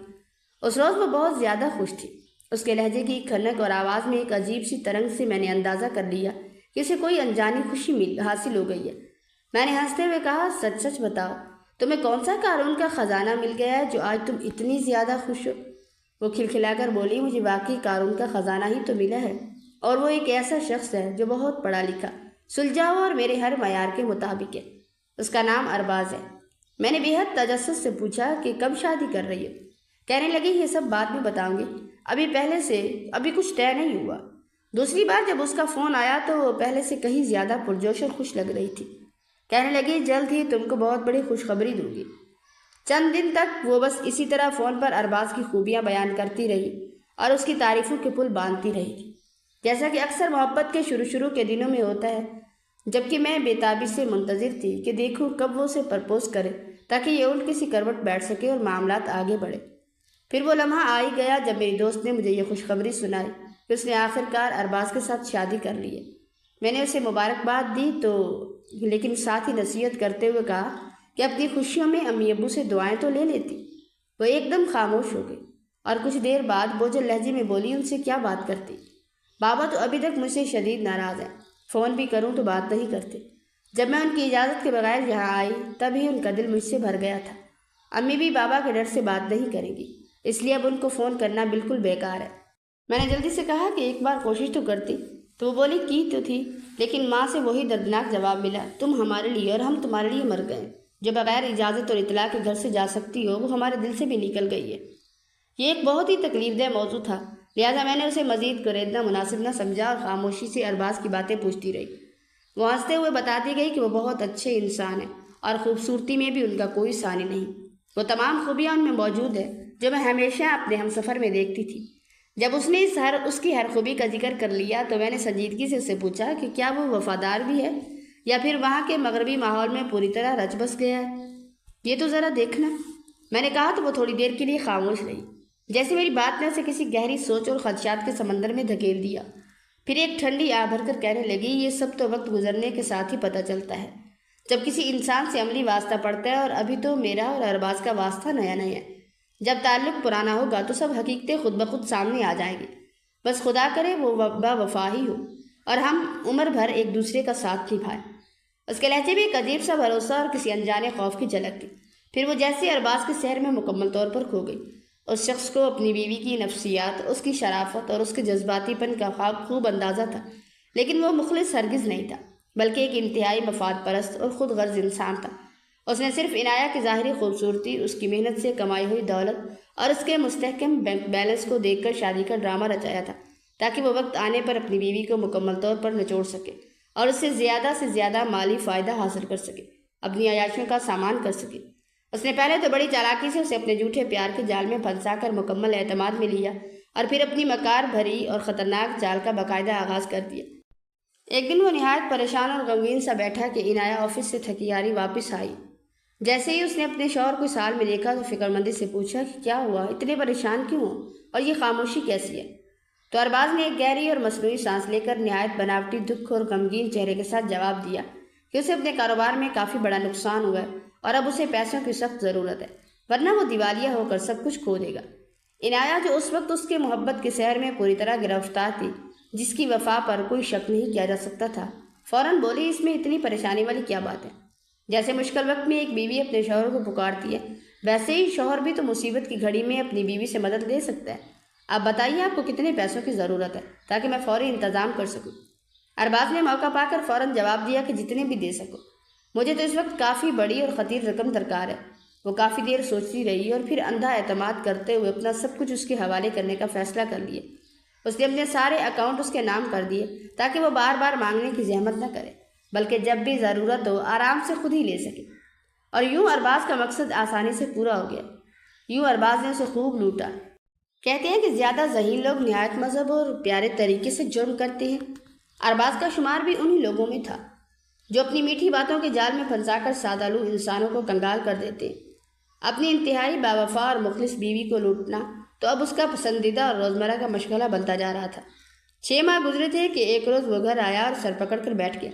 اس روز وہ بہت زیادہ خوش تھی۔ اس کے لہجے کی کھنک اور آواز میں ایک عجیب سی ترنگ سے میں نے اندازہ کر لیا کہ اسے کوئی انجانی خوشی حاصل ہو گئی ہے۔ میں نے ہنستے ہوئے کہا، سچ سچ بتاؤ، تمہیں کون سا قارون کا خزانہ مل گیا ہے جو آج تم اتنی زیادہ خوش ہو؟ وہ کھلکھلا کر بولی، مجھے واقعی قارون کا خزانہ ہی تو ملا ہے، اور وہ ایک ایسا شخص ہے جو بہت پڑھا لکھا، سلجھا ہوا اور میرے ہر معیار کے مطابق ہے۔ اس کا نام ارباز ہے۔ میں نے بے حد تجسس سے پوچھا کہ کب شادی کر رہی ہو؟ کہنے لگی، یہ سب بعد میں بتاؤں گی، ابھی کچھ طے نہیں ہوا۔ دوسری بار جب اس کا فون آیا تو وہ پہلے سے کہیں زیادہ پرجوش اور خوش لگ رہی تھی۔ کہنے لگی، جلد ہی تم کو بہت بڑی خوشخبری دوں گی۔ چند دن تک وہ بس اسی طرح فون پر ارباز کی خوبیاں بیان کرتی رہی اور اس کی تعریفوں کے پل باندھتی رہی، جیسا کہ اکثر محبت کے شروع کے دنوں میں ہوتا ہے، جبکہ میں بے تابی سے منتظر تھی کہ دیکھوں کب وہ اسے پرپوز کرے تاکہ یہ الٹ کسی کروٹ بیٹھ سکے اور معاملات آگے بڑھے۔ پھر وہ لمحہ آ ہی گیا جب میری دوست نے مجھے یہ خوشخبری سنائی کہ اس نے آخرکار ارباز کے ساتھ شادی کر لی ہے۔ میں نے اسے مبارکباد دی لیکن ساتھ ہی نصیحت کرتے ہوئے کہا کہ اپنی خوشیوں میں امی ابو سے دعائیں تو لے لیتی۔ وہ ایک دم خاموش ہو گئی اور کچھ دیر بعد بوجھل لہجے میں بولی، ان سے کیا بات کرتی؟ بابا تو ابھی تک مجھ سے شدید ناراض ہیں، فون بھی کروں تو بات نہیں کرتے۔ جب میں ان کی اجازت کے بغیر یہاں آئی تب ہی ان کا دل مجھ سے بھر گیا تھا۔ امی بھی بابا کے ڈر سے بات نہیں کریں گی، اس لیے اب ان کو فون کرنا بالکل بیکار ہے۔ میں نے جلدی سے کہا کہ ایک بار کوشش تو کرتی، تو وہ بولی کی تو تھی، لیکن ماں سے وہی دردناک جواب ملا، تم ہمارے لیے اور ہم تمہارے لیے مر گئے۔ جو بغیر اجازت اور اطلاع کے گھر سے جا سکتی ہو وہ ہمارے دل سے بھی نکل گئی ہے۔ یہ ایک بہت ہی تکلیف دہ موضوع تھا، لہٰذا میں نے اسے مزید گریدنا مناسب نہ سمجھا اور خاموشی سے ارباز کی باتیں پوچھتی رہی۔ وہ ہنستے ہوئے بتاتی گئی کہ وہ بہت اچھے انسان ہیں اور خوبصورتی میں بھی ان کا کوئی ثانی نہیں۔ وہ تمام خوبیاں ان میں موجود ہیں جو میں ہمیشہ اپنے ہم سفر میں دیکھتی تھی۔ جب اس نے اس کی ہر خوبی کا ذکر کر لیا تو میں نے سنجیدگی سے اسے پوچھا کہ کیا وہ وفادار بھی ہے یا پھر وہاں کے مغربی ماحول میں پوری طرح رچ بس گیا ہے؟ یہ تو ذرا دیکھنا۔ میں نے کہا تو وہ تھوڑی دیر کے لیے خاموش رہی، جیسے میری بات نے اسے کسی گہری سوچ اور خدشات کے سمندر میں دھکیل دیا۔ پھر ایک ٹھنڈی آہ بھر کر کہنے لگی، یہ سب تو وقت گزرنے کے ساتھ ہی پتہ چلتا ہے، جب کسی انسان سے عملی واسطہ پڑتا ہے، اور ابھی تو میرا اور ارباز کا واسطہ نیا ہے۔ جب تعلق پرانا ہوگا تو سب حقیقتیں خود بخود سامنے آ جائیں گی۔ بس خدا کرے وہ با وفا ہی ہو اور ہم عمر بھر ایک دوسرے کا ساتھ نبھائیں۔ اس کے لہجے میں ایک عجیب سا بھروسہ اور کسی انجانے خوف کی جھلک تھی۔ پھر وہ جیسے ارباز کے سحر میں مکمل طور پر کھو گئی۔ اس شخص کو اپنی بیوی کی نفسیات، اس کی شرافت اور اس کے جذباتی پن کا خوب اندازہ تھا، لیکن وہ مخلص ہرگز نہیں تھا، بلکہ ایک انتہائی مفاد پرست اور خود غرض انسان تھا۔ اس نے صرف عنایہ کی ظاہری خوبصورتی، اس کی محنت سے کمائی ہوئی دولت اور اس کے مستحکم بینک بیلنس کو دیکھ کر شادی کا ڈرامہ رچایا تھا تاکہ وہ وقت آنے پر اپنی بیوی کو مکمل طور پر نچوڑ سکے اور اس سے زیادہ مالی فائدہ حاصل کر سکے، اپنی عیاشیوں کا سامان کر سکے۔ اس نے پہلے تو بڑی چالاکی سے اسے اپنے جھوٹے پیار کے جال میں پھنسا کر مکمل اعتماد میں لیا اور پھر اپنی مکار بھری اور خطرناک چال کا باقاعدہ آغاز کر دیا۔ ایک دن وہ نہایت پریشان اور غمگین سا بیٹھا کہ عنایہ آفس سے تھکی ہاری واپس آئی۔ جیسے ہی اس نے اپنے شوہر کو سال میں دیکھا تو فکر مندی سے پوچھا کہ کیا ہوا، اتنے پریشان کیوں ہو اور یہ خاموشی کیسی ہے؟ تو ارباز نے ایک گہری اور مصنوعی سانس لے کر نہایت بناوٹی دکھ اور غمگین چہرے کے ساتھ جواب دیا کہ اسے اپنے کاروبار میں کافی بڑا نقصان ہوا ہے اور اب اسے پیسوں کی سخت ضرورت ہے، ورنہ وہ دیوالیہ ہو کر سب کچھ کھو دے گا۔ عنایہ جو اس وقت اس کے محبت کے سحر میں پوری طرح گرفتار تھی، جس کی وفا پر کوئی شک نہیں کیا جا سکتا تھا، فوراً بولی، اس میں اتنی پریشانی والی کیا بات ہے؟ جیسے مشکل وقت میں ایک بیوی اپنے شوہر کو پکارتی ہے، ویسے ہی شوہر بھی تو مصیبت کی گھڑی میں اپنی بیوی سے مدد لے سکتا ہے۔ آپ بتائیے آپ کو کتنے پیسوں کی ضرورت ہے تاکہ میں فوری انتظام کر سکوں؟ ارباز نے موقع پا کر فوراً جواب دیا کہ جتنے بھی دے سکو، مجھے تو اس وقت کافی بڑی اور خطیر رقم درکار ہے۔ وہ کافی دیر سوچتی رہی اور پھر اندھا اعتماد کرتے ہوئے اپنا سب کچھ اس کے حوالے کرنے کا فیصلہ کر لیا۔ اس نے اپنے سارے اکاؤنٹ اس کے نام کر دیے تاکہ وہ بار بار مانگنے کی زحمت نہ کرے، بلکہ جب بھی ضرورت ہو آرام سے خود ہی لے سکے۔ اور یوں ارباز کا مقصد آسانی سے پورا ہو گیا۔ یوں ارباز نے اسے خوب لوٹا۔ کہتے ہیں کہ زیادہ ذہین لوگ نہایت مذہب اور پیارے طریقے سے جرم کرتے ہیں۔ ارباز کا شمار بھی انہی لوگوں میں تھا جو اپنی میٹھی باتوں کے جال میں پھنسا کر سادہ لو انسانوں کو کنگال کر دیتے ہیں۔ اپنی انتہائی باوفا اور مخلص بیوی کو لوٹنا تو اب اس کا پسندیدہ اور روزمرہ کا مشغلہ بنتا جا رہا تھا۔ 6 ماہ گزرے تھے کہ ایک روز وہ گھر آیا اور سر پکڑ کر بیٹھ گیا۔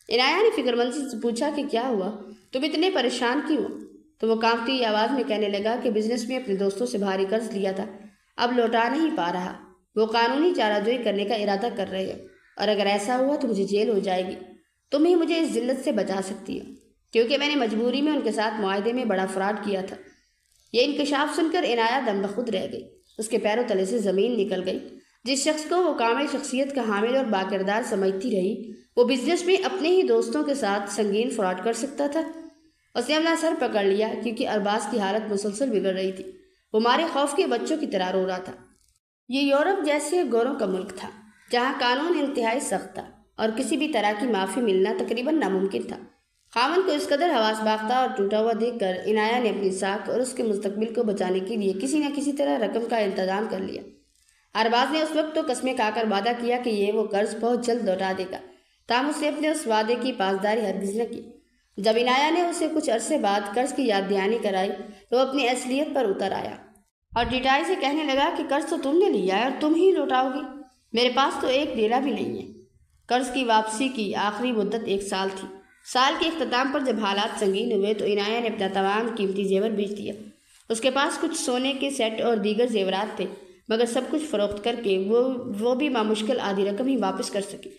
عنایہ نے فکر مندی سے پوچھا کہ کیا ہوا، تم اتنے پریشان کیوں ہو؟ تو وہ کانپتی ہوئی آواز میں کہنے لگا کہ بزنس میں اپنے دوستوں سے بھاری قرض لیا تھا، اب لوٹا نہیں پا رہا۔ وہ قانونی چارہ جوئی کرنے کا ارادہ کر رہے ہیں، اور اگر ایسا ہوا تو مجھے جیل ہو جائے گی۔ تم ہی مجھے اس ذلت سے بچا سکتی ہو، کیونکہ میں نے مجبوری میں ان کے ساتھ معاہدے میں بڑا فراڈ کیا تھا۔ یہ انکشاف سن کر عنایہ دم بخود رہ گئی۔ اس کے پیروں تلے سے زمین نکل گئی۔ جس شخص کو وہ کامل شخصیت کا حامل اور باکردار سمجھتی رہی، وہ بزنس میں اپنے ہی دوستوں کے ساتھ سنگین فراڈ کر سکتا تھا۔ اس نے اپنا سر پکڑ لیا کیونکہ ارباز کی حالت مسلسل بگڑ رہی تھی۔ وہ مارے خوف کے بچوں کی طرح رو رہا تھا۔ یہ یورپ جیسے گوروں کا ملک تھا جہاں قانون انتہائی سخت تھا اور کسی بھی طرح کی معافی ملنا تقریباً ناممکن تھا۔ خاوند کو اس قدر حواس باختہ اور ٹوٹا ہوا دیکھ کر عنایہ نے اپنی ساکھ اور اس کے مستقبل کو بچانے کے لیے کسی نہ کسی طرح رقم کا انتظام کر لیا۔ ارباز نے اس وقت تو قسمیں کھا کر وعدہ کیا کہ یہ وہ قرض بہت جلد لوٹا دے گا، تاہم اس نے اپنے اس وعدے کی پاسداری ہرگز نہ کی۔ جب عنایہ نے اسے کچھ عرصے بعد قرض کی یاد دہانی کرائی تو وہ اپنی اصلیت پر اتر آیا اور ڈٹائی سے کہنے لگا کہ قرض تو تم نے لیا ہے اور تم ہی لوٹاؤ گی، میرے پاس تو ایک ڈیلا بھی نہیں ہے۔ قرض کی واپسی کی آخری مدت 1 سال تھی۔ سال کے اختتام پر جب حالات سنگین ہوئے تو عنایہ نے اپنا تمام قیمتی زیور بیچ دیا۔ اس کے پاس کچھ سونے کے سیٹ اور دیگر زیورات تھے، مگر سب کچھ فروخت کر کے وہ بھی بامشکل آدھی رقم ہی واپس کر سکی۔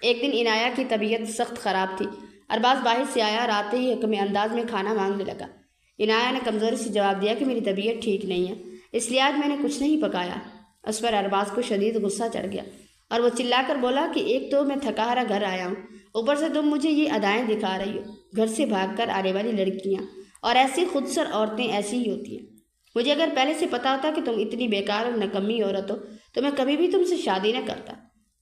ایک دن عنایہ کی طبیعت سخت خراب تھی۔ ارباز باہر سے آیا اور آتے ہی حکم انداز میں کھانا مانگنے لگا۔ عنایہ نے کمزوری سے جواب دیا کہ میری طبیعت ٹھیک نہیں ہے، اس لیے آج میں نے کچھ نہیں پکایا۔ اس پر ارباز کو شدید غصہ چڑھ گیا اور وہ چلا کر بولا کہ ایک تو میں تھکا ہارا گھر آیا ہوں، اوپر سے تم مجھے یہ ادائیں دکھا رہی ہو۔ گھر سے بھاگ کر آنے والی لڑکیاں اور ایسی خودسر عورتیں ایسی ہی ہوتی ہیں۔ مجھے اگر پہلے سے پتا ہوتا کہ تم اتنی بیکار اور نکمی عورت ہو تو میں کبھی بھی تم سے شادی نہ کرتا۔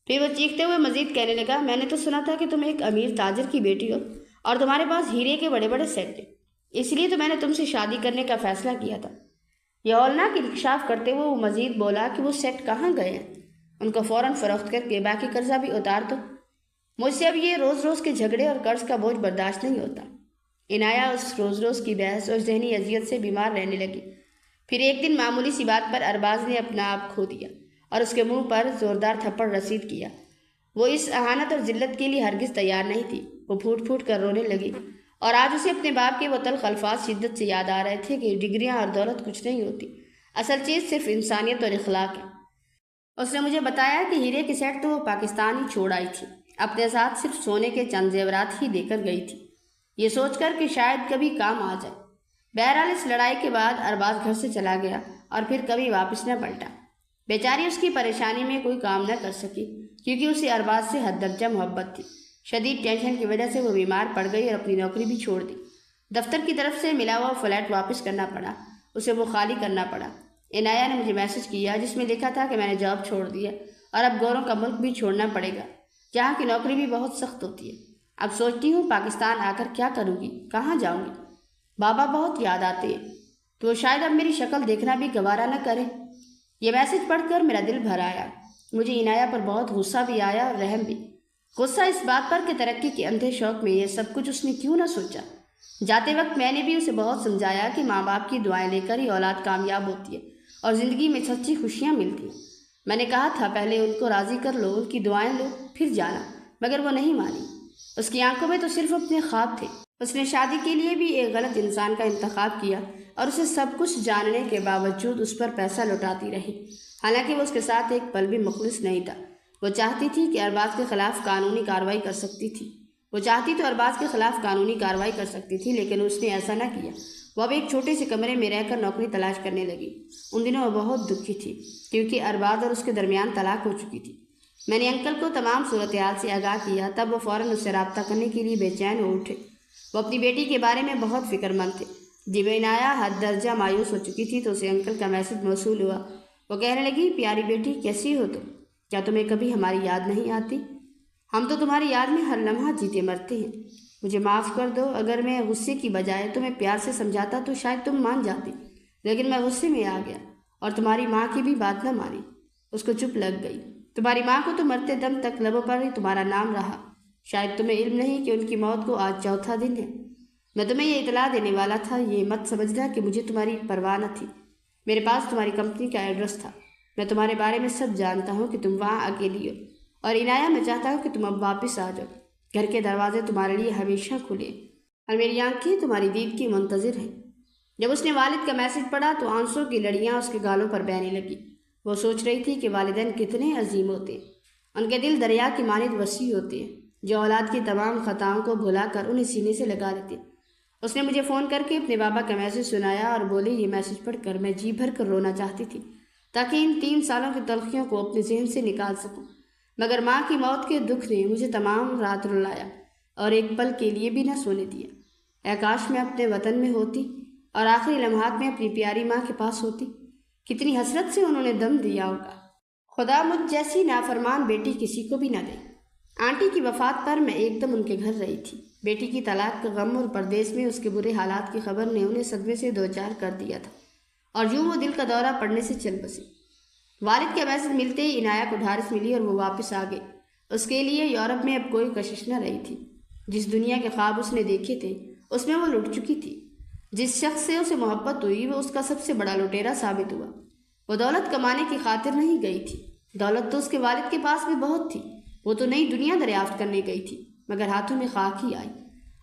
پھر وہ چیختے ہوئے مزید کہنے لگا، میں نے تو سنا تھا کہ تم ایک امیر تاجر کی بیٹی ہو اور تمہارے پاس ہیرے کے بڑے بڑے سیٹ ہیں، اس لیے تو میں نے تم سے شادی کرنے کا فیصلہ کیا تھا۔ یہ ہولناک انکشاف کرتے ہوئے وہ مزید بولا کہ وہ سیٹ کہاں گئے ہیں، ان کو فوراً فروخت کر کے باقی قرضہ بھی اتار دو۔ مجھ سے اب یہ روز روز کے جھگڑے اور قرض کا بوجھ برداشت نہیں ہوتا۔ عنایہ اس روز روز کی بحث اور ذہنی اذیت سے بیمار رہنے لگی۔ پھر ایک دن معمولی سی بات پر ارباز نے اپنا آپ کھو دیا اور اس کے منہ پر زوردار تھپڑ رسید کیا۔ وہ اس اہانت اور ذلت کے لیے ہرگز تیار نہیں تھی۔ وہ پھوٹ پھوٹ کر رونے لگی اور آج اسے اپنے باپ کے وہ تلخ الفاظ شدت سے یاد آ رہے تھے کہ ڈگریاں اور دولت کچھ نہیں ہوتی، اصل چیز صرف انسانیت اور اخلاق ہے۔ اس نے مجھے بتایا کہ ہیرے کی سیٹ تو وہ پاکستان ہی چھوڑ آئی تھی، اپنے ساتھ صرف سونے کے چند زیورات ہی دے کر گئی تھی، یہ سوچ کر کہ شاید کبھی کام آ جائے۔ بہرحال اس لڑائی کے بعد ارباز گھر سے چلا گیا اور پھر کبھی واپس نہ پلٹا۔ بیچاری اس کی پریشانی میں کوئی کام نہ کر سکی کیونکہ اسے ارباز سے حد درجہ محبت تھی۔ شدید ٹینشن کی وجہ سے وہ بیمار پڑ گئی اور اپنی نوکری بھی چھوڑ دی۔ دفتر کی طرف سے ملا ہوا فلیٹ واپس کرنا پڑا، اسے وہ خالی کرنا پڑا۔ عنایہ نے مجھے میسج کیا جس میں لکھا تھا کہ میں نے جاب چھوڑ دیا اور اب گوروں کا ملک بھی چھوڑنا پڑے گا جہاں کی نوکری بھی بہت سخت ہوتی ہے۔ اب سوچتی ہوں پاکستان آ کر کیا کروں گی، کہاں جاؤں گی۔ بابا بہت یاد آتے ہیں تو وہ شاید اب میری شکل دیکھنا بھی گوارا نہ کرے۔ یہ میسج پڑھ کر میرا دل بھر آیا۔ مجھے عنایہ پر بہت غصہ بھی آیا اور رحم بھی۔ غصہ اس بات پر کہ ترقی کے اندھے شوق میں یہ سب کچھ اس نے کیوں نہ سوچا۔ جاتے وقت میں نے بھی اسے بہت سمجھایا کہ ماں باپ کی دعائیں لے کر ہی اولاد کامیاب ہوتی ہے اور زندگی میں سچی خوشیاں ملتی ہیں۔ میں نے کہا تھا پہلے ان کو راضی کر لو، ان کی دعائیں لو، پھر جانا، مگر وہ نہیں مانی۔ اس کی آنکھوں میں تو صرف اپنے خواب تھے۔ اس نے شادی کے لیے بھی ایک غلط انسان کا انتخاب کیا اور اسے سب کچھ جاننے کے باوجود اس پر پیسہ لوٹاتی رہی، حالانکہ وہ اس کے ساتھ ایک پل بھی مخلص نہیں تھا۔ وہ چاہتی تھی کہ ارباز کے خلاف قانونی کارروائی کر سکتی تھی، لیکن اس نے ایسا نہ کیا۔ وہ اب ایک چھوٹے سے کمرے میں رہ کر نوکری تلاش کرنے لگی۔ ان دنوں وہ بہت دکھی تھی کیونکہ ارباز اور اس کے درمیان طلاق ہو چکی تھی۔ میں نے انکل کو تمام صورتحال سے آگاہ کیا، تب وہ فوراً اس سے رابطہ کرنے کے لیے بے چین ہو اٹھے۔ وہ اپنی بیٹی کے بارے میں بہت فکر مند تھے۔ جب عنایا حد درجہ مایوس ہو چکی تھی تو اسے انکل کا میسج موصول ہوا۔ وہ کہنے لگی، پیاری بیٹی کیسی ہو تم؟ کیا تمہیں کبھی ہماری یاد نہیں آتی؟ ہم تو تمہاری یاد میں ہر لمحہ جیتے مرتے ہیں۔ مجھے معاف کر دو، اگر میں غصے کی بجائے تمہیں پیار سے سمجھاتا تو شاید تم مان جاتی، لیکن میں غصے میں آ گیا اور تمہاری ماں کی بھی بات نہ مانی۔ اس کو چپ لگ گئی۔ تمہاری ماں کو تو مرتے دم تک لبوں پر ہی تمہارا نام رہا۔ شاید تمہیں علم نہیں کہ ان کی موت کو آج چوتھا دن ہے۔ میں تمہیں یہ اطلاع دینے والا تھا، یہ مت سمجھنا کہ مجھے تمہاری پرواہ نہ تھی۔ میرے پاس تمہاری کمپنی کا ایڈریس تھا، میں تمہارے بارے میں سب جانتا ہوں کہ تم وہاں اکیلی ہو، اور عنایا میں چاہتا ہوں کہ تم اب واپس آ جاؤ۔ گھر کے دروازے تمہارے لیے ہمیشہ کھلے اور میری آنکھیں تمہاری دید کی منتظر ہیں۔ جب اس نے والد کا میسج پڑھا تو آنسوں کی لڑیاں اس کے گالوں پر بہنے لگی۔ وہ سوچ رہی تھی کہ والدین کتنے عظیم ہوتے ہیں، ان کے دل دریا کی مانند وسیع ہوتے ہیں، جو اولاد کی تمام خطاؤں کو بھلا کر انہیں سینے سے لگا لیتے ہیں۔ اس نے مجھے فون کر کے اپنے بابا کا میسج سنایا اور بولی، یہ میسج پڑھ کر میں جی بھر کر رونا چاہتی تھی تاکہ ان 3 سالوں کی تلخیوں کو اپنے ذہن سے نکال سکوں، مگر ماں کی موت کے دکھ نے مجھے تمام رات رلایا اور ایک پل کے لیے بھی نہ سونے دیا۔ اے کاش میں اپنے وطن میں ہوتی اور آخری لمحات میں اپنی پیاری ماں کے پاس ہوتی۔ کتنی حسرت سے انہوں نے دم دیا ہوگا۔ خدا مجھ جیسی نافرمان بیٹی کسی کو بھی نہ دے۔ آنٹی کی وفات پر میں ایک دم ان کے گھر رہی تھی۔ بیٹی کی طلاق کا غم اور پردیس میں اس کے برے حالات کی خبر نے انہیں صدمے سے دوچار کر دیا تھا، اور یوں وہ دل کا دورہ پڑنے سے چل بسی۔ والد کا میسج ملتے ہی عنایا کو ڈھارس ملی اور وہ واپس آ گئی۔ اس کے لیے یورپ میں اب کوئی کشش نہ رہی تھی۔ جس دنیا کے خواب اس نے دیکھے تھے اس میں وہ لٹ چکی تھی۔ جس شخص سے اسے محبت ہوئی وہ اس کا سب سے بڑا لٹیرا ثابت ہوا۔ وہ دولت کمانے کی خاطر نہیں گئی تھی، دولت تو اس کے والد کے پاس بھی بہت تھی، وہ تو نئی دنیا دریافت کرنے گئی تھی، مگر ہاتھوں میں خاک ہی آئی۔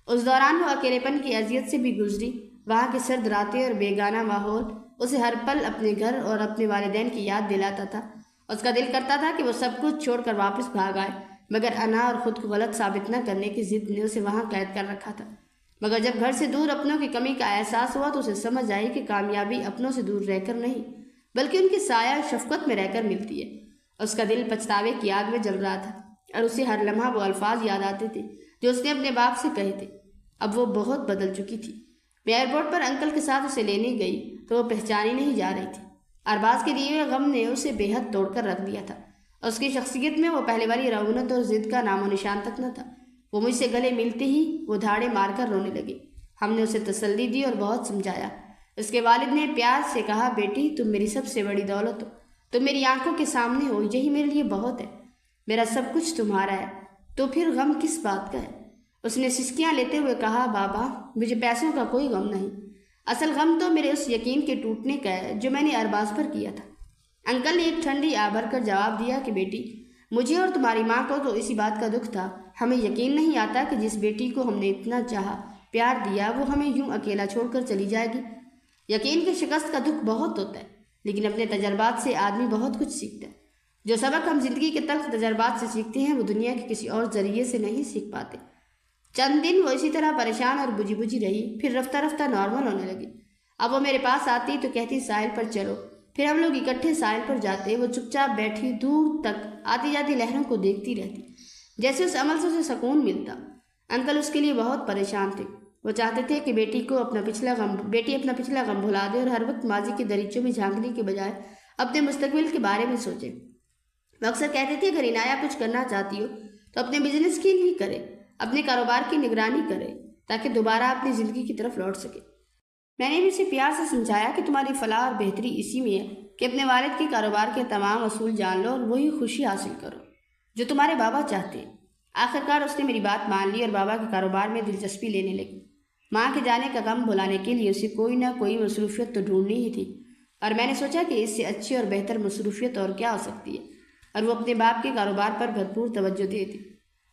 اس دوران وہ اکیلے پن کی اذیت سے بھی گزری۔ وہاں کی سرد راتیں اور بیگانہ ماحول اسے ہر پل اپنے گھر اور اپنے والدین کی یاد دلاتا تھا۔ اس کا دل کرتا تھا کہ وہ سب کچھ چھوڑ کر واپس بھاگ آئے، مگر انا اور خود کو غلط ثابت نہ کرنے کی ضد نے اسے وہاں قید کر رکھا تھا۔ مگر جب گھر سے دور اپنوں کی کمی کا احساس ہوا تو اسے سمجھ آئی کہ کامیابی اپنوں سے دور رہ کر نہیں بلکہ ان کی سایہ اور شفقت میں رہ کر ملتی ہے۔ اس کا دل پچھتاوے کی آگ میں جل رہا تھا اور اسے ہر لمحہ وہ الفاظ یاد آتے تھے جو اس نے اپنے باپ سے کہے تھے۔ اب وہ بہت بدل چکی تھی۔ میں ایئرپورٹ پر انکل کے ساتھ اسے لینے گئی تو وہ پہچانی نہیں جا رہی تھی۔ ارباز کے دیے ہوئے غم نے اسے بے حد توڑ کر رکھ دیا تھا۔ اس کی شخصیت میں وہ پہلے والی رعونت اور ضد کا نام و نشان تک نہ تھا۔ وہ مجھ سے گلے ملتے ہی وہ دھاڑے مار کر رونے لگی۔ ہم نے اسے تسلی دی اور بہت سمجھایا۔ اس کے والد نے پیار سے کہا، بیٹی تم میری سب سے بڑی دولت ہو، تم میری آنکھوں کے سامنے ہو، یہی میرے لیے بہت ہے۔ میرا سب کچھ تمہارا ہے تو پھر غم کس بات کا ہے؟ اس نے سسکیاں لیتے ہوئے کہا، بابا مجھے پیسوں کا کوئی غم نہیں، اصل غم تو میرے اس یقین کے ٹوٹنے کا ہے جو میں نے ارباز پر کیا تھا۔ انکل نے ایک ٹھنڈی آہ بھر کر جواب دیا کہ بیٹی مجھے اور تمہاری ماں کو تو اسی بات کا دکھ تھا، ہمیں یقین نہیں آتا کہ جس بیٹی کو ہم نے اتنا چاہا پیار دیا وہ ہمیں یوں اکیلا چھوڑ کر چلی جائے گی۔ یقین کی شکست کا دکھ بہت ہوتا ہے، لیکن اپنے تجربات سے آدمی بہت کچھ سیکھتا ہے۔ جو سبق ہم زندگی کے تلخ تجربات سے سیکھتے ہیں وہ دنیا کے کسی اور ذریعے سے نہیں سیکھ پاتے۔ چند دن وہ اسی طرح پریشان اور بجھی بجھی رہی، پھر رفتہ رفتہ نارمل ہونے لگی۔ اب وہ میرے پاس آتی تو کہتی ساحل پر چلو، پھر ہم لوگ اکٹھے ساحل پر جاتے۔ وہ چپ چاپ بیٹھی دور تک آتی جاتی لہروں کو دیکھتی رہتی، جیسے اس عمل سے اسے سکون ملتا۔ انکل اس کے لیے بہت پریشان تھے۔ وہ چاہتے تھے کہ بیٹی اپنا پچھلا غم بھلا دے اور ہر وقت ماضی کے دریچوں میں جھانکنے کے بجائے اپنے مستقبل کے بارے میں سوچے۔ وہ اکثر کہتے تھے اگر عنایا کچھ کرنا چاہتی ہو تو اپنے بزنس کے لیے کرے، اپنے کاروبار کی نگرانی کرے تاکہ دوبارہ اپنی زندگی کی طرف لوٹ سکے۔ میں نے بھی اسے پیار سے سمجھایا کہ تمہاری فلاح اور بہتری اسی میں ہے کہ اپنے والد کے کاروبار کے تمام اصول جان لو اور وہی خوشی حاصل کرو جو تمہارے بابا چاہتے ہیں۔ آخرکار اس نے میری بات مان لی اور بابا کے کاروبار میں دلچسپی لینے لگی۔ ماں کے جانے کا غم بھلانے کے لیے اسے کوئی نہ کوئی مصروفیت تو ڈھونڈنی ہی تھی، اور میں نے سوچا کہ اس سے اچھی اور بہتر مصروفیت اور کیا ہو سکتی ہے، اور وہ اپنے باپ کے کاروبار پر بھرپور توجہ دیتی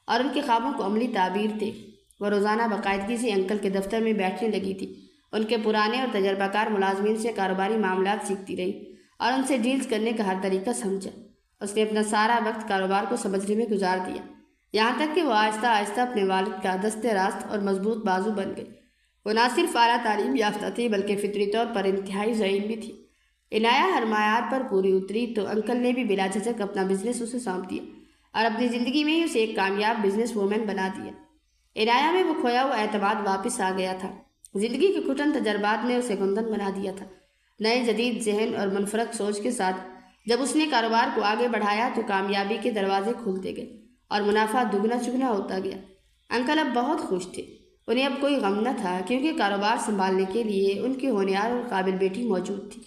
اور ان کے خوابوں کو عملی تعبیر تھے۔ وہ روزانہ باقاعدگی سے انکل کے دفتر میں بیٹھنے لگی تھی، ان کے پرانے اور تجربہ کار ملازمین سے کاروباری معاملات سیکھتی رہی اور ان سے ڈیلز کرنے کا ہر طریقہ سمجھا۔ اس نے اپنا سارا وقت کاروبار کو سمجھنے میں گزار دیا، یہاں تک کہ وہ آہستہ آہستہ اپنے والد کا دست راست اور مضبوط بازو بن گئی۔ وہ نہ صرف اعلیٰ تعلیم یافتہ تھی بلکہ فطری طور پر انتہائی ذہین بھی تھی۔ عنایا ہر معیار پر پوری اتری تو انکل نے بھی بلا جھجک اپنا بزنس اسے سونپ دیا اور اپنی زندگی میں ہی اسے ایک کامیاب بزنس وومن بنا دیا۔ عنایا میں وہ کھویا ہوا اعتماد واپس آ گیا تھا۔ زندگی کے کھٹن تجربات نے اسے گندن بنا دیا تھا۔ نئے جدید ذہن اور منفرد سوچ کے ساتھ جب اس نے کاروبار کو آگے بڑھایا تو کامیابی کے دروازے کھلتے گئے اور منافع دگنا چگنا ہوتا گیا۔ انکل اب بہت خوش تھے۔ انہیں اب کوئی غم نہ تھا کیونکہ کاروبار سنبھالنے کے لیے ان کی ہونہار اور قابل بیٹی موجود تھی۔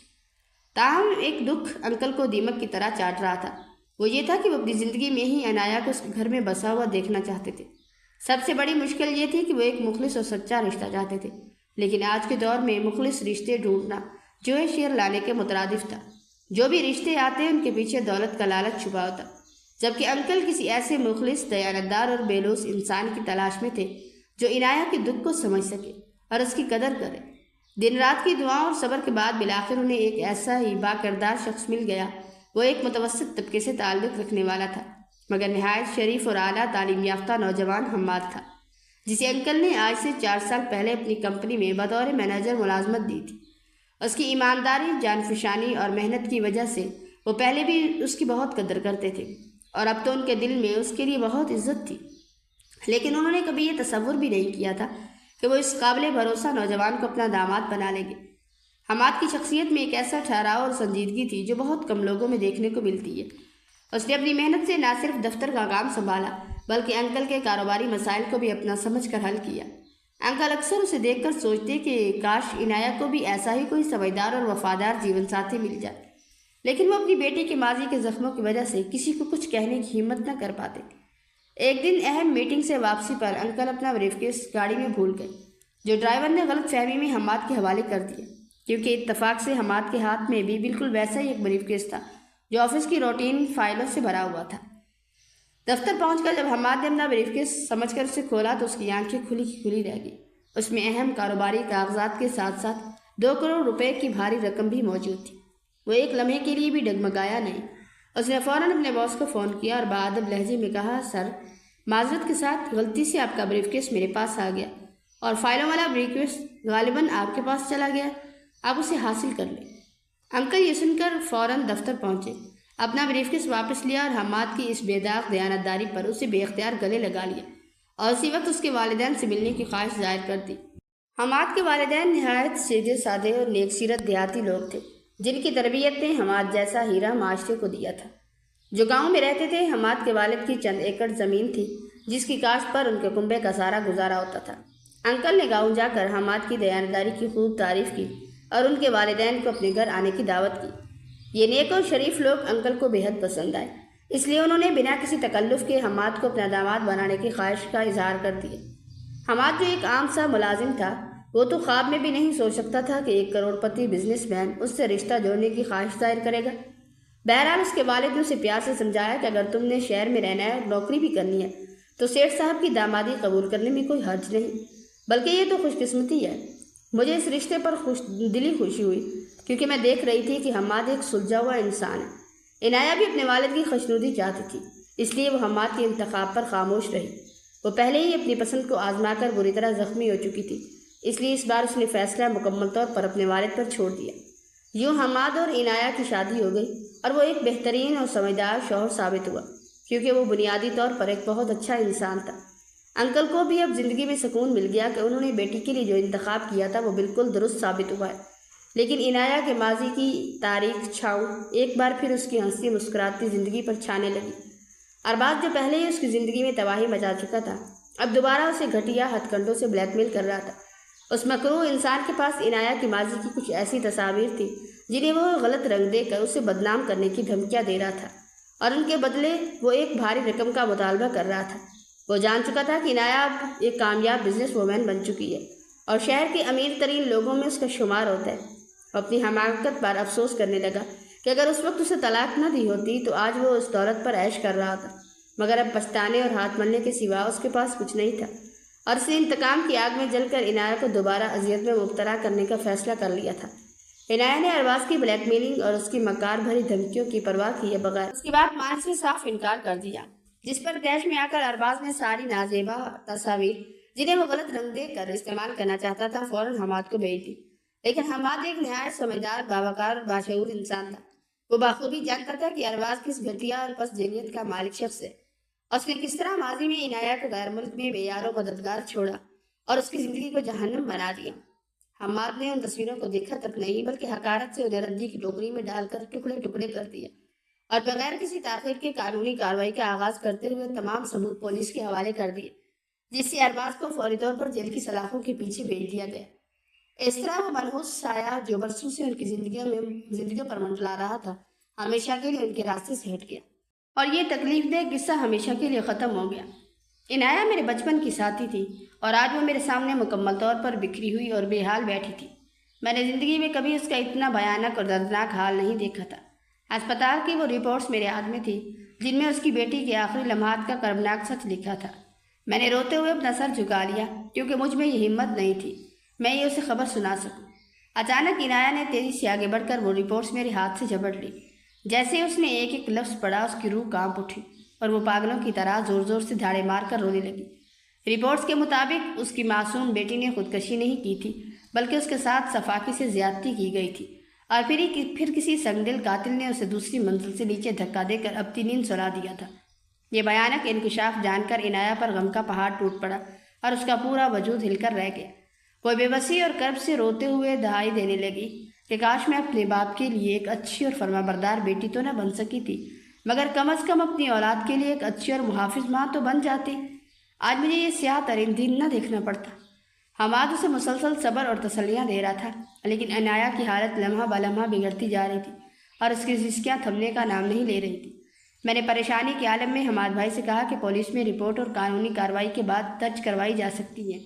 تاہم ایک دکھ انکل کو دیمک کی طرح چاٹ رہا تھا۔ وہ یہ تھا کہ وہ اپنی زندگی میں ہی عنایا کو اس گھر میں بسا ہوا دیکھنا چاہتے تھے۔ سب سے بڑی مشکل یہ تھی کہ وہ ایک مخلص اور سچا رشتہ چاہتے تھے، لیکن آج کے دور میں مخلص رشتے ڈھونڈنا جو ہے شیر لانے کے مترادف تھا۔ جو بھی رشتے آتے ان کے پیچھے دولت کا لالچ چھپا ہوتا، جبکہ انکل کسی ایسے مخلص، دیانتدار اور بے لوث انسان کی تلاش میں تھے جو عنایا کے دکھ کو سمجھ سکے اور اس کی قدر کرے۔ دن رات کی دعاؤں اور صبر کے بعد بالآخر انہیں ایک ایسا ہی با کردار شخص مل گیا۔ وہ ایک متوسط طبقے سے تعلق رکھنے والا تھا مگر نہایت شریف اور اعلیٰ تعلیم یافتہ نوجوان حماد تھا، جسے انکل نے آج سے 4 سال پہلے اپنی کمپنی میں بطور مینیجر ملازمت دی تھی۔ اس کی ایمانداری، جان فشانی اور محنت کی وجہ سے وہ پہلے بھی اس کی بہت قدر کرتے تھے اور اب تو ان کے دل میں اس کے لیے بہت عزت تھی، لیکن انہوں نے کبھی یہ تصور بھی نہیں کیا تھا کہ وہ اس قابل بھروسہ نوجوان کو اپنا داماد بنا لیں گے۔ حماد کی شخصیت میں ایک ایسا ٹھہراؤ اور سنجیدگی تھی جو بہت کم لوگوں میں دیکھنے کو ملتی ہے۔ اس نے اپنی محنت سے نہ صرف دفتر کا کام سنبھالا بلکہ انکل کے کاروباری مسائل کو بھی اپنا سمجھ کر حل کیا۔ انکل اکثر اسے دیکھ کر سوچتے کہ کاش عنایا کو بھی ایسا ہی کوئی سمجھدار اور وفادار جیون ساتھی مل جائے، لیکن وہ اپنی بیٹی کے ماضی کے زخموں کی وجہ سے کسی کو کچھ کہنے کی ہمت نہ کر پاتے۔ ایک دن اہم میٹنگ سے واپسی پر انکل اپنا بریف کیس گاڑی میں بھول گئے، جو ڈرائیور نے غلط فہمی میں حماد کے حوالے کر دیا، کیونکہ اتفاق سے حماد کے ہاتھ میں بھی بالکل ویسا ہی ایک بریف کیس تھا جو آفس کی روٹین فائلوں سے بھرا ہوا تھا۔ دفتر پہنچ کر جب حماد نے اپنا بریف کیس سمجھ کر اسے کھولا تو اس کی آنکھیں کھلی کی کھلی رہ گئی۔ اس میں اہم کاروباری کاغذات کے ساتھ ساتھ 2 کروڑ روپے کی بھاری رقم بھی موجود تھی۔ وہ ایک لمحے کے لیے بھی ڈگمگایا نہیں۔ اس نے فوراً اپنے باس کو فون کیا اور باادب لہجے میں کہا، سر، معذرت کے ساتھ غلطی سے آپ کا بریف کیس میرے پاس آ گیا اور فائلوں والا بریف کیس غالباً آپ کے پاس چلا گیا، آپ اسے حاصل کر لیں۔ انکل یہ سن کر فوراً دفتر پہنچے، اپنا بریف کیس واپس لیا اور حماد کی اس بے داغ دیانتداری پر اسے بے اختیار گلے لگا لیا اور اسی وقت اس کے والدین سے ملنے کی خواہش ظاہر کر دی۔ حماد کے والدین نہایت سیدھے سادے اور نیک سیرت دیہاتی لوگ تھے، جن کی تربیت نے حماد جیسا ہیرا معاشرے کو دیا تھا۔ جو گاؤں میں رہتے تھے، حماد کے والد کی چند ایکڑ زمین تھی جس کی کاشت پر ان کے کنبے کا سارا گزارا ہوتا تھا۔ انکل نے گاؤں جا کر حماد کی دیانتداری کی خوب تعریف کی اور ان کے والدین کو اپنے گھر آنے کی دعوت کی۔ یہ نیک اور شریف لوگ انکل کو بے حد پسند آئے، اس لیے انہوں نے بنا کسی تکلف کے حماد کو اپنا داماد بنانے کی خواہش کا اظہار کر دیا۔ حماد جو ایک عام سا ملازم تھا، وہ تو خواب میں بھی نہیں سوچ سکتا تھا کہ ایک کروڑ پتی بزنس مین اس سے رشتہ جوڑنے کی خواہش ظاہر کرے گا۔ بہرحال اس کے والد نے اسے پیار سے سمجھایا کہ اگر تم نے شہر میں رہنا ہے اور نوکری بھی کرنی ہے تو سیٹھ صاحب کی دامادی قبول کرنے میں کوئی حرج نہیں، بلکہ یہ تو خوش قسمتی ہے۔ مجھے اس رشتے پر دلی خوشی ہوئی کیونکہ میں دیکھ رہی تھی کہ حماد ایک سلجھا ہوا انسان ہے۔ عنایا بھی اپنے والد کی خوشنودی چاہتی تھی، اس لیے وہ حماد کے انتخاب پر خاموش رہی۔ وہ پہلے ہی اپنی پسند کو آزما کر بری طرح زخمی ہو چکی تھی، اس لیے اس بار اس نے فیصلہ مکمل طور پر اپنے والد پر چھوڑ دیا۔ یوں حماد اور عنایا کی شادی ہو گئی اور وہ ایک بہترین اور سمجھدار شوہر ثابت ہوا کیونکہ وہ بنیادی طور پر ایک بہت اچھا انسان تھا۔ انکل کو بھی اب زندگی میں سکون مل گیا کہ انہوں نے بیٹی کے لیے جو انتخاب کیا تھا وہ بالکل درست ثابت ہوا ہے، لیکن عنایا کے ماضی کی تاریک چھاؤں ایک بار پھر اس کی ہنسی مسکراتی زندگی پر چھانے لگی۔ ارباز جو پہلے ہی اس کی زندگی میں تباہی مچا چکا تھا، اب دوبارہ اسے گھٹیا ہتھ کنڈوں سے بلیک میل کر رہا تھا۔ اس مکروہ انسان کے پاس عنایا کی ماضی کی کچھ ایسی تصاویر تھی جنہیں وہ غلط رنگ دے کر اسے بدنام کرنے کی دھمکیاں دے رہا تھا اور ان کے بدلے وہ ایک بھاری رقم کا مطالبہ کر رہا تھا۔ وہ جان چکا تھا کہ عنایا اب ایک کامیاب بزنس وومن بن چکی ہے اور شہر کے امیر ترین لوگوں میں اس کا شمار ہوتا ہے۔ وہ اپنی حماقت پر افسوس کرنے لگا کہ اگر اس وقت اسے طلاق نہ دی ہوتی تو آج وہ اس دولت پر عیش کر رہا تھا، مگر اب پچھتانے اور ہاتھ ملنے کے سوا اس کے پاس کچھ نہیں تھا اور اس نے انتقام کی آگ میں جل کر عنایا کو دوبارہ اذیت میں مبتلا کرنے کا فیصلہ کر لیا تھا۔ عنایا نے ارباز کی بلیک میلنگ اور اس کی مکار بھری دھمکیوں کی پرواہ کیے بغیر اس کی بات ماننے سے صاف انکار کر دیا، جس پر طیش میں آ کر ارباز نے ساری نازیبا تصاویر جنہیں وہ غلط رنگ دے کر استعمال کرنا چاہتا تھا فوراً حماد کو بھیج دی۔ لیکن حماد ایک نہایت سمجھدار، باوقار اور باشعور انسان تھا۔ وہ بخوبی جانتا تھا کہ ارباز کس گھٹیا اور پس ذہنیت کا مالک شخص ہے، اور اس نے کس طرح ماضی میں عنایا کو غیر ملک میں بے یار و مددگار چھوڑا اور اس کی زندگی کو جہنم بنا دیا۔ حماد نے ان تصویروں کو دیکھا تک نہیں بلکہ حقارت سے انہیں ردی کی ٹوکری میں ڈال کر ٹکڑے ٹکڑے کر دیا اور بغیر کسی تاخیر کے قانونی کارروائی کا آغاز کرتے ہوئے تمام ثبوت پولیس کے حوالے کر دیے، جس سے ارباز کو فوری طور پر جیل کی سلاخوں کے پیچھے بھیج دیا گیا۔ اس طرح وہ منحوس سایہ جو برسوں سے ان کی زندگیوں پر منڈلا رہا تھا، ہمیشہ کے لیے ان کے راستے سے ہٹ گیا اور یہ تکلیف دہ قصہ ہمیشہ کے لیے ختم ہو گیا۔ عنایہ میرے بچپن کی ساتھی تھی اور آج وہ میرے سامنے مکمل طور پر بکھری ہوئی اور بے حال بیٹھی تھی۔ میں نے زندگی میں کبھی اس کا اتنا بھیانک اور دردناک حال نہیں دیکھا تھا۔ ہسپتال کی وہ رپورٹس میرے ہاتھ میں تھی جن میں اس کی بیٹی کے آخری لمحات کا کربناک سچ لکھا تھا۔ میں نے روتے ہوئے اپنا سر جھکا لیا کیونکہ مجھ میں یہ ہمت نہیں تھی میں یہ اسے خبر سنا سکوں۔ اچانک عنایہ نے تیزی سے آگے بڑھ کر وہ رپورٹس میرے ہاتھ سے جھپٹ لی۔ جیسے ہی اس نے ایک ایک لفظ پڑھا اس کی روح کانپ اٹھی اور وہ پاگلوں کی طرح زور زور سے دھاڑے مار کر رونے لگی۔ رپورٹس کے مطابق اس کی معصوم بیٹی نے خودکشی نہیں کی تھی بلکہ اس کے ساتھ صفاقی سے زیادتی کی گئی تھی اور پھر کسی سنگدل قاتل نے اسے دوسری منزل سے نیچے دھکا دے کر اپنی نیند سلا دیا تھا۔ یہ بھیانک انکشاف جان کر عنایہ پر غم کا پہاڑ ٹوٹ پڑا اور اس کا پورا وجود ہل کر رہ گیا۔ وہ بے بسی اور کرب سے روتے ہوئے دہائی دینے لگی کہ کاش میں اپنے باپ کے لیے ایک اچھی اور فرما بردار بیٹی تو نہ بن سکی تھی، مگر کم از کم اپنی اولاد کے لیے ایک اچھی اور محافظ ماں تو بن جاتی۔ آج مجھے یہ سیاہ ترین دن نہ دیکھنا پڑتا۔ حماد اسے مسلسل صبر اور تسلیاں دے رہا تھا، لیکن عنایہ کی حالت لمحہ بلمحہ بگڑتی جا رہی تھی اور اس کی سسکیاں تھمنے کا نام نہیں لے رہی تھی۔ میں نے پریشانی کے عالم میں حماد بھائی سے کہا کہ پولیس میں رپورٹ اور قانونی کارروائی کے بعد درج کروائی جا سکتی ہے۔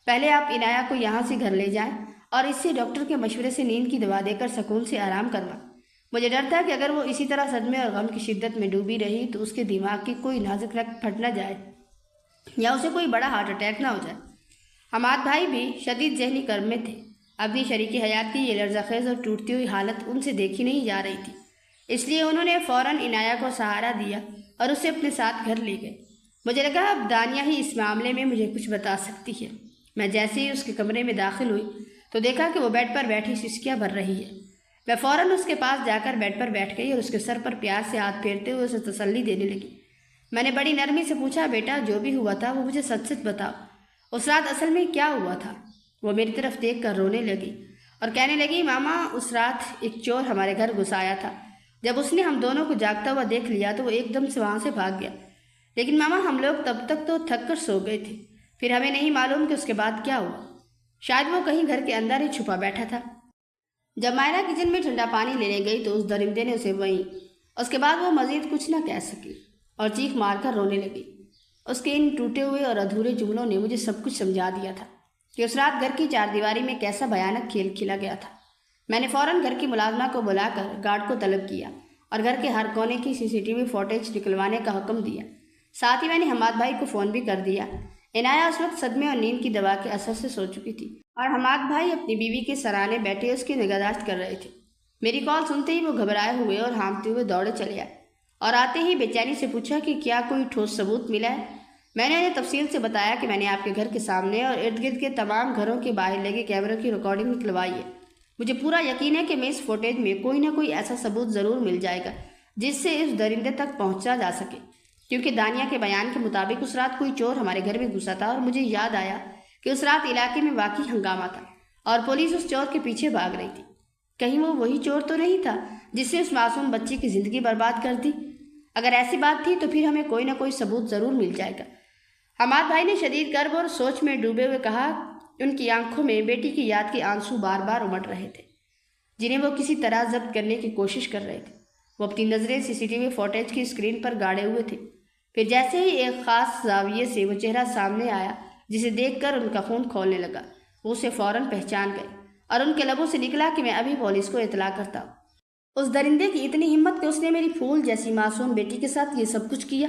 پہلے آپ عنایہ کو یہاں سے گھر لے جائیں اور اس سے ڈاکٹر کے مشورے سے نیند کی دوا دے کر سکون سے آرام کروائیں۔ مجھے ڈر تھا کہ اگر وہ اسی طرح صدمے اور غم کی شدت میں ڈوبی رہی تو اس کے دماغ کی کوئی نازک رگ پھٹ نہ جائے یا اسے کوئی بڑا ہارٹ اٹیک نہ ہو جائے۔ حماد بھائی بھی شدید ذہنی کرب میں تھے۔ اپنی شریک حیات کی یہ لرزہ خیز اور ٹوٹتی ہوئی حالت ان سے دیکھی نہیں جا رہی تھی، اس لیے انہوں نے فوراً عنایہ کو سہارا دیا اور اسے اپنے ساتھ گھر لے گئے۔ مجھے لگا اب دانیہ ہی اس معاملے میں مجھے کچھ بتا سکتی ہے۔ میں جیسے ہی اس کے کمرے میں داخل ہوئی تو دیکھا کہ وہ بیڈ پر بیٹھی سسکیاں بھر رہی ہے۔ میں فوراً اس کے پاس جا کر بیڈ پر بیٹھ گئی اور اس کے سر پر پیار سے ہاتھ پھیرتے ہوئے اسے تسلی دینے لگی۔ میں نے بڑی نرمی سے پوچھا، بیٹا جو بھی ہوا تھا وہ مجھے سچ سچ بتاؤ، اس رات اصل میں کیا ہوا تھا؟ وہ میری طرف دیکھ کر رونے لگی اور کہنے لگی، ماما اس رات ایک چور ہمارے گھر گھس آیا تھا۔ جب اس نے ہم دونوں کو جاگتا ہوا دیکھ لیا تو وہ ایک دم سے وہاں سے بھاگ گیا، لیکن ماما ہم لوگ تب تک تو تھک کر سو گئے تھے، پھر ہمیں نہیں معلوم کہ اس کے بعد کیا ہوا۔ شاید وہ کہیں گھر کے اندر ہی چھپا بیٹھا تھا۔ جب مائرہ کچن میں ٹھنڈا پانی لینے گئی تو اس درندے نے اسے اس کے بعد وہ مزید کچھ نہ کہہ سکی اور چیخ مار کر رونے لگی۔ اس کے ان ٹوٹے ہوئے اور ادھورے جملوں نے مجھے سب کچھ سمجھا دیا تھا کہ اس رات گھر کی چاردیواری میں کیسا بھیانک کھیل کھیلا گیا تھا۔ میں نے فوراً گھر کی ملازمہ کو بلا کر گارڈ کو طلب کیا اور گھر کے ہر کونے کی CCTV فوٹیج نکلوانے کا حکم دیا۔ ساتھ ہی میں نے حماد بھائی کو فون بھی کر دیا۔ عنایہ اس وقت صدمے اور نیند کی دوا کے اثر سے سو چکی تھی اور حماد بھائی اپنی بیوی کے سرانے بیٹھے اس کی نگہداشت کر رہے تھے۔ میری کال سنتے ہی وہ گھبرائے ہوئے اور ہانپتے ہوئے دوڑے چلے آئے اور آتے ہی بے چینی سے پوچھا کہ کیا کوئی ٹھوس ثبوت ملا ہے؟ میں نے انہیں تفصیل سے بتایا کہ میں نے آپ کے گھر کے سامنے اور ارد گرد کے تمام گھروں کے باہر لگے کیمروں کی ریکارڈنگ نکلوائی ہے۔ مجھے پورا یقین ہے کہ میں اس فوٹیج میں کوئی نہ کوئی ایسا ثبوت ضرور مل جائے گا جس سے اس درندے تک پہنچا جا سکے، کیونکہ دانیہ کے بیان کے مطابق اس رات کوئی چور ہمارے گھر میں گھسا تھا اور مجھے یاد آیا کہ اس رات علاقے میں واقعی ہنگامہ تھا اور پولیس اس چور کے پیچھے بھاگ رہی تھی۔ کہیں وہ وہی چور تو نہیں تھا جس نے اس معصوم بچی کی زندگی برباد کر دی؟ اگر ایسی بات تھی تو پھر ہمیں کوئی نہ کوئی ثبوت ضرور مل جائے گا۔ حماد بھائی نے شدید کرب اور سوچ میں ڈوبے ہوئے کہا۔ ان کی آنکھوں میں بیٹی کی یاد کے آنسو بار بار امڑ رہے تھے جنہیں وہ کسی طرح ضبط کرنے کی کوشش کر رہے تھے۔ وہ اپنی نظریں CCTV فوٹیج کی اسکرین پر گاڑے ہوئے تھے۔ پھر جیسے ہی ایک خاص زاویے سے وہ چہرہ سامنے آیا جسے دیکھ کر ان کا خون کھولنے لگا، وہ اسے فوراً پہچان گئے اور ان کے لبوں سے نکلا کہ میں ابھی پولیس کو اطلاع کرتا ہوں۔ اس درندے کی اتنی ہمت کہ اس نے میری پھول جیسی معصوم بیٹی کے ساتھ یہ سب کچھ کیا۔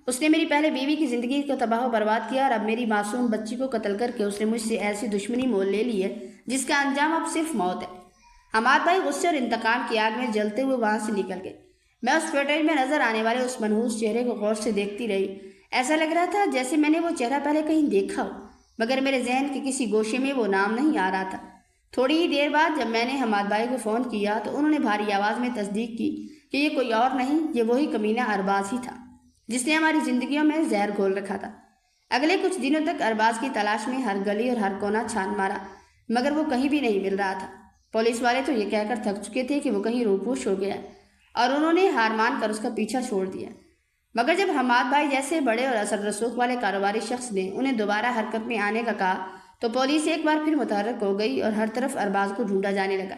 اس نے میری پہلے بیوی کی زندگی کو تباہ و برباد کیا اور اب میری معصوم بچی کو قتل کر کے اس نے مجھ سے ایسی دشمنی مول لے لی ہے جس کا انجام اب صرف موت ہے۔ حماد بھائی غصے اور انتقام کی آگ میں جلتے ہوئے وہاں سے نکل گئے۔ میں اس فوٹیج میں نظر آنے والے اس منحوس چہرے کو غور سے دیکھتی رہی۔ ایسا لگ رہا تھا جیسے میں نے وہ چہرہ پہلے کہیں دیکھا ہو، مگر میرے ذہن کے کسی گوشے میں وہ نام نہیں آ رہا تھا۔ تھوڑی ہی دیر بعد جب میں نے حماد بھائی کو فون کیا تو انہوں نے بھاری آواز میں تصدیق کی کہ یہ کوئی اور نہیں، یہ وہی کمینہ ارباز ہی تھا جس نے ہماری زندگیوں میں زہر گھول رکھا تھا۔ اگلے کچھ دنوں تک ارباز کی تلاش میں ہر گلی اور ہر کونا چھان مارا، مگر وہ کہیں بھی نہیں مل رہا تھا۔ پولیس والے تو یہ کہہ کر تھک چکے تھے کہ وہ کہیں روپوش ہو گیا اور انہوں نے ہار مان کر اس کا پیچھا چھوڑ دیا۔ مگر جب حماد بھائی جیسے بڑے اور اثر رسوخ والے کاروباری شخص نے انہیں دوبارہ حرکت میں آنے کا کہا تو پولیس ایک بار پھر متحرک ہو گئی اور ہر طرف ارباز کو ڈھونڈا جانے لگا۔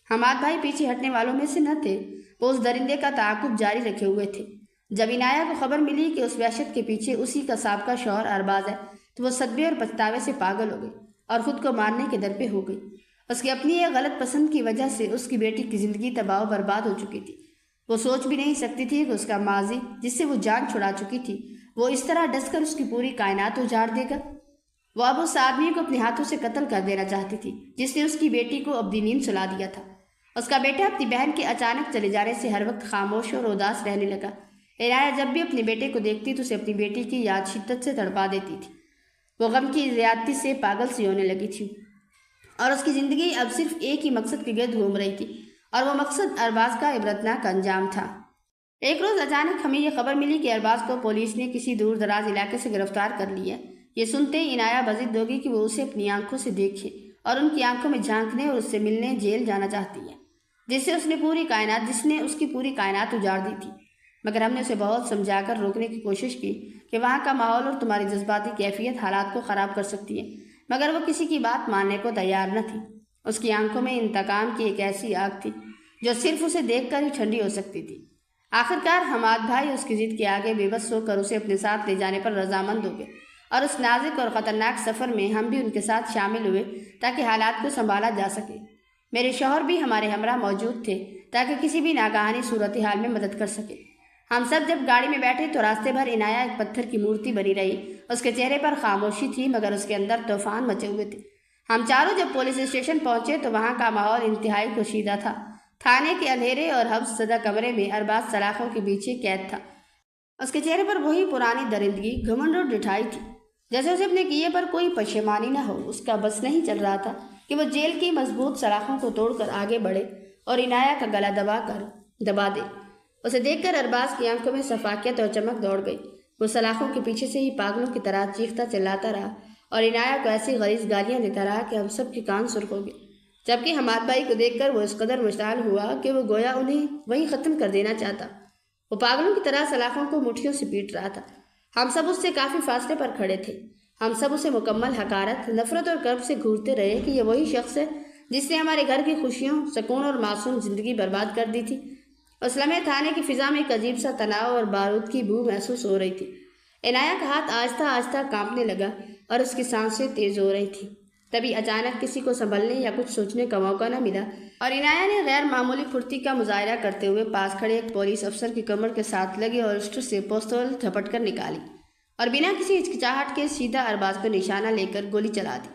حماد بھائی پیچھے ہٹنے والوں میں سے نہ تھے، وہ اس درندے کا تعاقب جاری رکھے ہوئے تھے۔ جب عنایہ کو خبر ملی کہ اس وحشت کے پیچھے اسی کا سابقہ شوہر ارباز ہے تو وہ صدمے اور پچھتاوے سے پاگل ہو گئی اور خود کو مارنے کے در پہ ہو گئی۔ اس کی اپنی ایک غلط پسند کی وجہ سے اس کی بیٹی کی زندگی تباہ و برباد ہو چکی تھی۔ وہ سوچ بھی نہیں سکتی تھی کہ اس کا ماضی جس سے وہ جان چھڑا چکی تھی وہ اس طرح ڈس کر اس کی پوری کائنات اجاڑ دے گا۔ وہ اب اس آدمی کو اپنے ہاتھوں سے قتل کر دینا چاہتی تھی جس نے اس کی بیٹی کو ابدی نیند سلا دیا تھا۔ اس کا بیٹا اپنی بہن کے اچانک چلے جانے سے ہر وقت خاموش اور اداس رہنے لگا۔ عنایہ جب بھی اپنے بیٹے کو دیکھتی تو اسے اپنی بیٹی کی یاد شدت سے تڑپا دیتی تھی۔ وہ غم کی زیادتی سے پاگل سی ہونے لگی تھی اور اس کی زندگی اب صرف ایک ہی مقصد کے گرد گھوم رہی تھی اور وہ مقصد ارباز کا عبرتناک انجام تھا۔ ایک روز اچانک ہمیں یہ خبر ملی کہ ارباز کو پولیس نے کسی دور دراز علاقے سے گرفتار کر لیا۔ یہ سنتے ہی عنایہ بضد ہوگی کہ وہ اسے اپنی آنکھوں سے دیکھے اور ان کی آنکھوں میں جھانکنے اور اس سے ملنے جیل جانا چاہتی ہے جس نے اس کی پوری کائنات اجاڑ دی تھی۔ مگر ہم نے اسے بہت سمجھا کر روکنے کی کوشش کی کہ وہاں کا ماحول اور تمہاری جذباتی کیفیت حالات کو خراب کر سکتی ہے، مگر وہ کسی کی بات ماننے کو تیار نہ تھی۔ اس کی آنکھوں میں انتقام کی ایک ایسی آگ تھی جو صرف اسے دیکھ کر ہی ٹھنڈی ہو سکتی تھی۔ آخرکار حماد بھائی اس کی ضد کے آگے بے بس ہو کر اسے اپنے ساتھ لے جانے پر رضامند ہو گئے اور اس نازک اور خطرناک سفر میں ہم بھی ان کے ساتھ شامل ہوئے تاکہ حالات کو سنبھالا جا سکے۔ میرے شوہر بھی ہمارے ہمراہ موجود تھے تاکہ کسی بھی ناگہانی صورتحال میں مدد کر سکے۔ ہم سب جب گاڑی میں بیٹھے تو راستے بھر عنایہ ایک پتھر کی مورتی بنی رہی۔ اس کے چہرے پر خاموشی تھی مگر اس کے اندر طوفان مچے ہوئے تھے۔ ہم چاروں جب پولیس اسٹیشن پہنچے تو وہاں کا ماحول انتہائی کشیدہ تھا۔ تھانے کے اندھیرے اور حبس زدہ کمرے میں ارباز سلاخوں کے پیچھے قید تھا۔ اس کے چہرے پر وہی پرانی درندگی، گھمنڈ اور ڈٹھائی تھی، جیسے اسے اپنے کیے پر کوئی پشیمانی نہ ہو۔ اس کا بس نہیں چل رہا تھا کہ وہ جیل کی مضبوط سلاخوں کو توڑ کر آگے بڑھے اور عنایہ کا گلا دبا دے۔ اسے دیکھ کر ارباز کی آنکھوں میں شفافیت اور چمک دوڑ گئی۔ وہ سلاخوں کے پیچھے سے ہی پاگلوں کی طرح چیختا چلاتا رہا اور عنایہ کو ایسی غلیظ گالیاں دیتا رہا کہ ہم سب کے کان سرخ ہو گئے۔ جبکہ حماد بھائی کو دیکھ کر وہ اس قدر مشتعل ہوا کہ وہ گویا انہیں وہیں ختم کر دینا چاہتا۔ وہ پاگلوں کی طرح سلاخوں کو مٹھیوں سے پیٹ رہا تھا۔ ہم سب اس سے کافی فاصلے پر کھڑے تھے۔ ہم سب اسے مکمل حقارت، نفرت اور کرب سے گھورتے رہے کہ یہ وہی شخص ہے جس نے ہمارے گھر کی خوشیوں، سکون اور معصوم زندگی برباد کر دی تھی۔ اس لمحے تھانے کی فضا میں ایک عجیب سا تناؤ اور بارود کی بو محسوس ہو رہی تھی۔ عنایہ کا ہاتھ آہستہ آہستہ کانپنے لگا اور اس کی سانسیں تیز ہو رہی تھیں۔ تبھی اچانک کسی کو سنبھلنے یا کچھ سوچنے کا موقع نہ ملا اور عنایہ نے غیر معمولی پھرتی کا مظاہرہ کرتے ہوئے پاس کھڑے ایک پولیس افسر کی کمر کے ساتھ لگے ہولسٹر سے پستول جھپٹ کر نکالی اور بنا کسی ہچکچاہٹ کے سیدھا ارباز کو نشانہ لے کر گولی چلا دی۔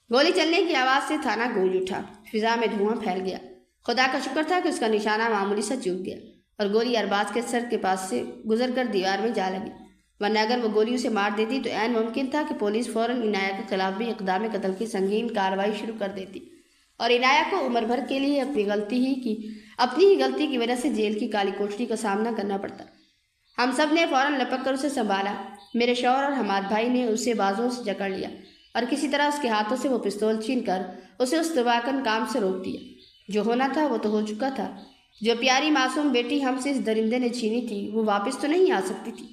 گولی چلنے کی آواز سے تھانہ گونج اٹھا، فضا میں دھواں پھیل گیا۔ خدا کا شکر تھا کہ اس کا نشانہ معمولی سا چوک گیا اور گولی ارباز کے سر کے پاس سے گزر کر دیوار میں جا لگی، ورنہ اگر وہ گولی اسے مار دیتی تو عین ممکن تھا کہ پولیس فوراً عنایہ کے خلاف بھی اقدام قتل کی سنگین کارروائی شروع کر دیتی اور عنایہ کو عمر بھر کے لیے اپنی ہی غلطی کی وجہ سے جیل کی کالی کوٹری کا سامنا کرنا پڑتا۔ ہم سب نے فوراً لپک کر اسے سنبھالا۔ میرے شوہر اور حماد بھائی نے اسے بازوؤں سے جکڑ لیا اور کسی طرح اس کے ہاتھوں سے وہ پستول چھین کر اسے اس دباکن کام سے روک دیا۔ جو ہونا تھا وہ تو ہو چکا تھا۔ جو پیاری معصوم بیٹی ہم سے اس درندے نے چھینی تھی وہ واپس تو نہیں آ سکتی تھی۔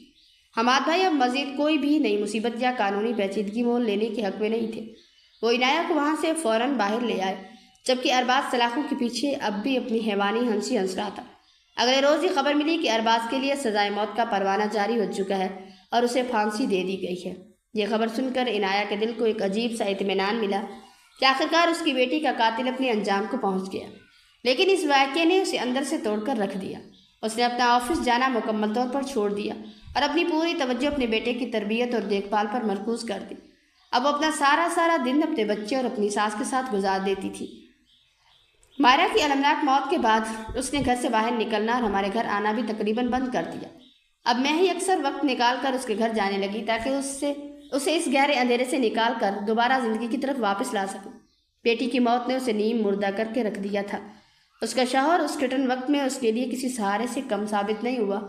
حماد بھائی اب مزید کوئی بھی نئی مصیبت یا قانونی پیچیدگی مول لینے کے حق میں نہیں تھے۔ وہ عنایہ کو وہاں سے فوراً باہر لے آئے، جبکہ ارباز سلاخوں کے پیچھے اب بھی اپنی حیوانی ہنسی ہنس رہا تھا۔ اگلے روز ہی خبر ملی کہ ارباز کے لیے سزائے موت کا پروانہ جاری ہو چکا ہے اور اسے پھانسی دے دی گئی ہے۔ یہ خبر سن کر عنایہ کے دل کو ایک عجیب سا اطمینان ملا کہ آخرکار اس کی بیٹی کا قاتل اپنے انجام کو پہنچ گیا، لیکن اس واقعے نے اسے اندر سے توڑ کر رکھ دیا۔ اس نے اپنا آفس جانا مکمل طور پر چھوڑ دیا اور اپنی پوری توجہ اپنے بیٹے کی تربیت اور دیکھ بھال پر مرکوز کر دی۔ اب وہ اپنا سارا دن اپنے بچے اور اپنی ساس کے ساتھ گزار دیتی تھی۔ مائرہ کی المناک موت کے بعد اس نے گھر سے باہر نکلنا اور ہمارے گھر آنا بھی تقریباً بند کر دیا۔ اب میں ہی اکثر وقت نکال کر اس کے گھر جانے لگی تاکہ اسے اس گہرے اندھیرے سے نکال کر دوبارہ زندگی کی طرف واپس لا سکوں۔ بیٹی کی موت نے اسے نیم مردہ کر کے رکھ دیا تھا۔ اس کا شوہر اس کٹن وقت میں اس کے لیے کسی سہارے سے کم ثابت نہیں ہوا۔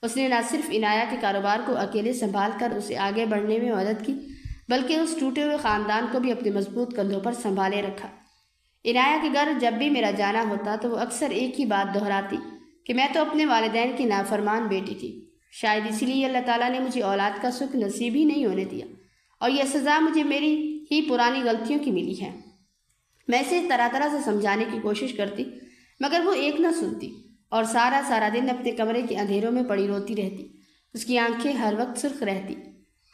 اس نے نہ صرف عنایہ کے کاروبار کو اکیلے سنبھال کر اسے آگے بڑھنے میں مدد کی بلکہ اس ٹوٹے ہوئے خاندان کو بھی اپنے مضبوط کندھوں پر سنبھالے رکھا۔ عنایہ کے گھر جب بھی میرا جانا ہوتا تو وہ اکثر ایک ہی بات دہراتی کہ میں تو اپنے والدین کی نافرمان بیٹی تھی، شاید اسی لیے اللہ تعالیٰ نے مجھے اولاد کا سکھ نصیب ہی نہیں ہونے دیا، اور یہ سزا مجھے میری ہی پرانی غلطیوں کی ملی ہے۔ میں اسے طرح طرح سے سمجھانے کی کوشش کرتی، مگر وہ ایک نہ سنتی اور سارا دن اپنے کمرے کے اندھیروں میں پڑی روتی رہتی۔ اس کی آنکھیں ہر وقت سرخ رہتی۔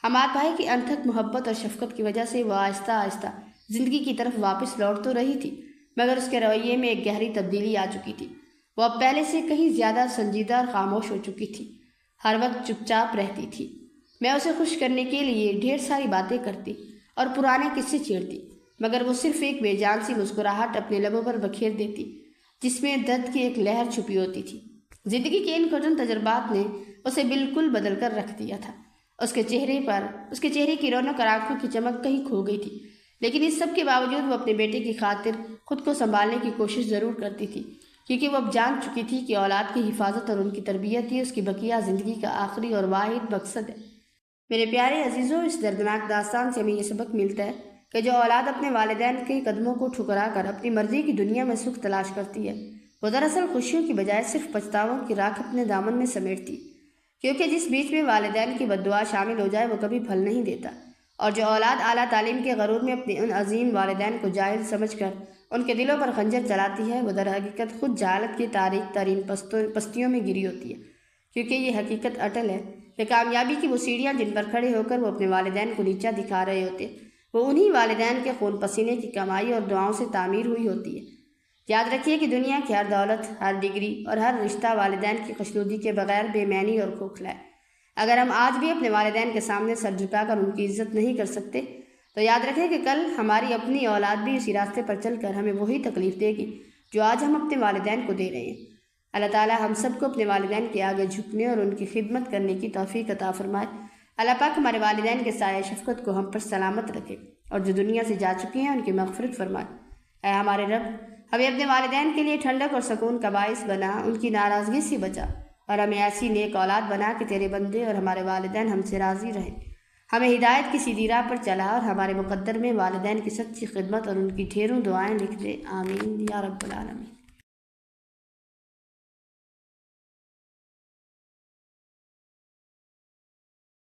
حماد بھائی کی انتھک محبت اور شفقت کی وجہ سے وہ آہستہ آہستہ زندگی کی طرف واپس لوٹ تو رہی تھی، مگر اس کے رویے میں ایک گہری تبدیلی آ چکی تھی۔ وہ اب پہلے سے کہیں زیادہ سنجیدہ اور خاموش ہو چکی تھی، ہر وقت چپ چاپ رہتی تھی۔ میں اسے خوش کرنے کے لیے ڈھیر ساری باتیں کرتی اور پرانے قصے چھیڑتی، مگر وہ صرف ایک بے جان سی مسکراہٹ اپنے لبوں پر بکھیر دیتی جس میں درد کی ایک لہر چھپی ہوتی تھی۔ زندگی کے ان کٹن تجربات نے اسے بالکل بدل کر رکھ دیا تھا۔ اس کے چہرے کی رونق اور آنکھوں کی چمک کہیں کھو گئی تھی، لیکن اس سب کے باوجود وہ اپنے بیٹے کی خاطر خود کو سنبھالنے کی کوشش ضرور کرتی تھی، کیونکہ وہ اب جان چکی تھی کہ اولاد کی حفاظت اور ان کی تربیت ہی اس کی بقیہ زندگی کا آخری اور واحد مقصد ہے۔ میرے پیارے عزیزوں، اس دردناک داستان سے ہمیں یہ سبق ملتا ہے کہ جو اولاد اپنے والدین کے قدموں کو ٹھکرا کر اپنی مرضی کی دنیا میں سکھ تلاش کرتی ہے، وہ دراصل خوشیوں کی بجائے صرف پچھتاووں کی راکھ اپنے دامن میں سمیٹتی، کیونکہ جس بیچ میں والدین کی بد دعا شامل ہو جائے وہ کبھی پھل نہیں دیتا، اور جو اولاد اعلیٰ تعلیم کے غرور میں اپنے ان عظیم والدین کو جاہل سمجھ کر ان کے دلوں پر خنجر چلاتی ہے، وہ در حقیقت خود جہالت کی تاریک ترین پستیوں میں گری ہوتی ہے، کیونکہ یہ حقیقت اٹل ہے کہ کامیابی کی وہ سیڑھیاں جن پر کھڑے ہو کر وہ اپنے والدین کو نیچا دکھا رہے ہوتے، وہ انہی والدین کے خون پسینے کی کمائی اور دعاؤں سے تعمیر ہوئی ہوتی ہے۔ یاد رکھیے کہ دنیا کی ہر دولت، ہر ڈگری اور ہر رشتہ والدین کی خوشنودی کے بغیر بے معنی اور کھوکھلا ہے۔ اگر ہم آج بھی اپنے والدین کے سامنے سر جھکا کر ان کی عزت نہیں کر سکتے تو یاد رکھیں کہ کل ہماری اپنی اولاد بھی اسی راستے پر چل کر ہمیں وہی تکلیف دے گی جو آج ہم اپنے والدین کو دے رہے ہیں۔ اللہ تعالیٰ ہم سب کو اپنے والدین کے آگے جھکنے اور ان کی خدمت کرنے کی توفیق عطا فرمائے۔ اللہ پاک ہمارے والدین کے سایہ شفقت کو ہم پر سلامت رکھے اور جو دنیا سے جا چکے ہیں ان کی مغفرت فرمائے۔ اے ہمارے رب، ہمیں اپنے والدین کے لیے ٹھنڈک اور سکون کا باعث بنا، ان کی ناراضگی سے بچا، اور ہمیں ایسی نیک اولاد بنا کہ تیرے بندے اور ہمارے والدین ہم سے راضی رہیں۔ ہمیں ہدایت کی سیدھی راہ پر چلا اور ہمارے مقدر میں والدین کی سچی خدمت اور ان کی ڈھیروں دعائیں لکھ دے۔ آمین یا رب العالمین۔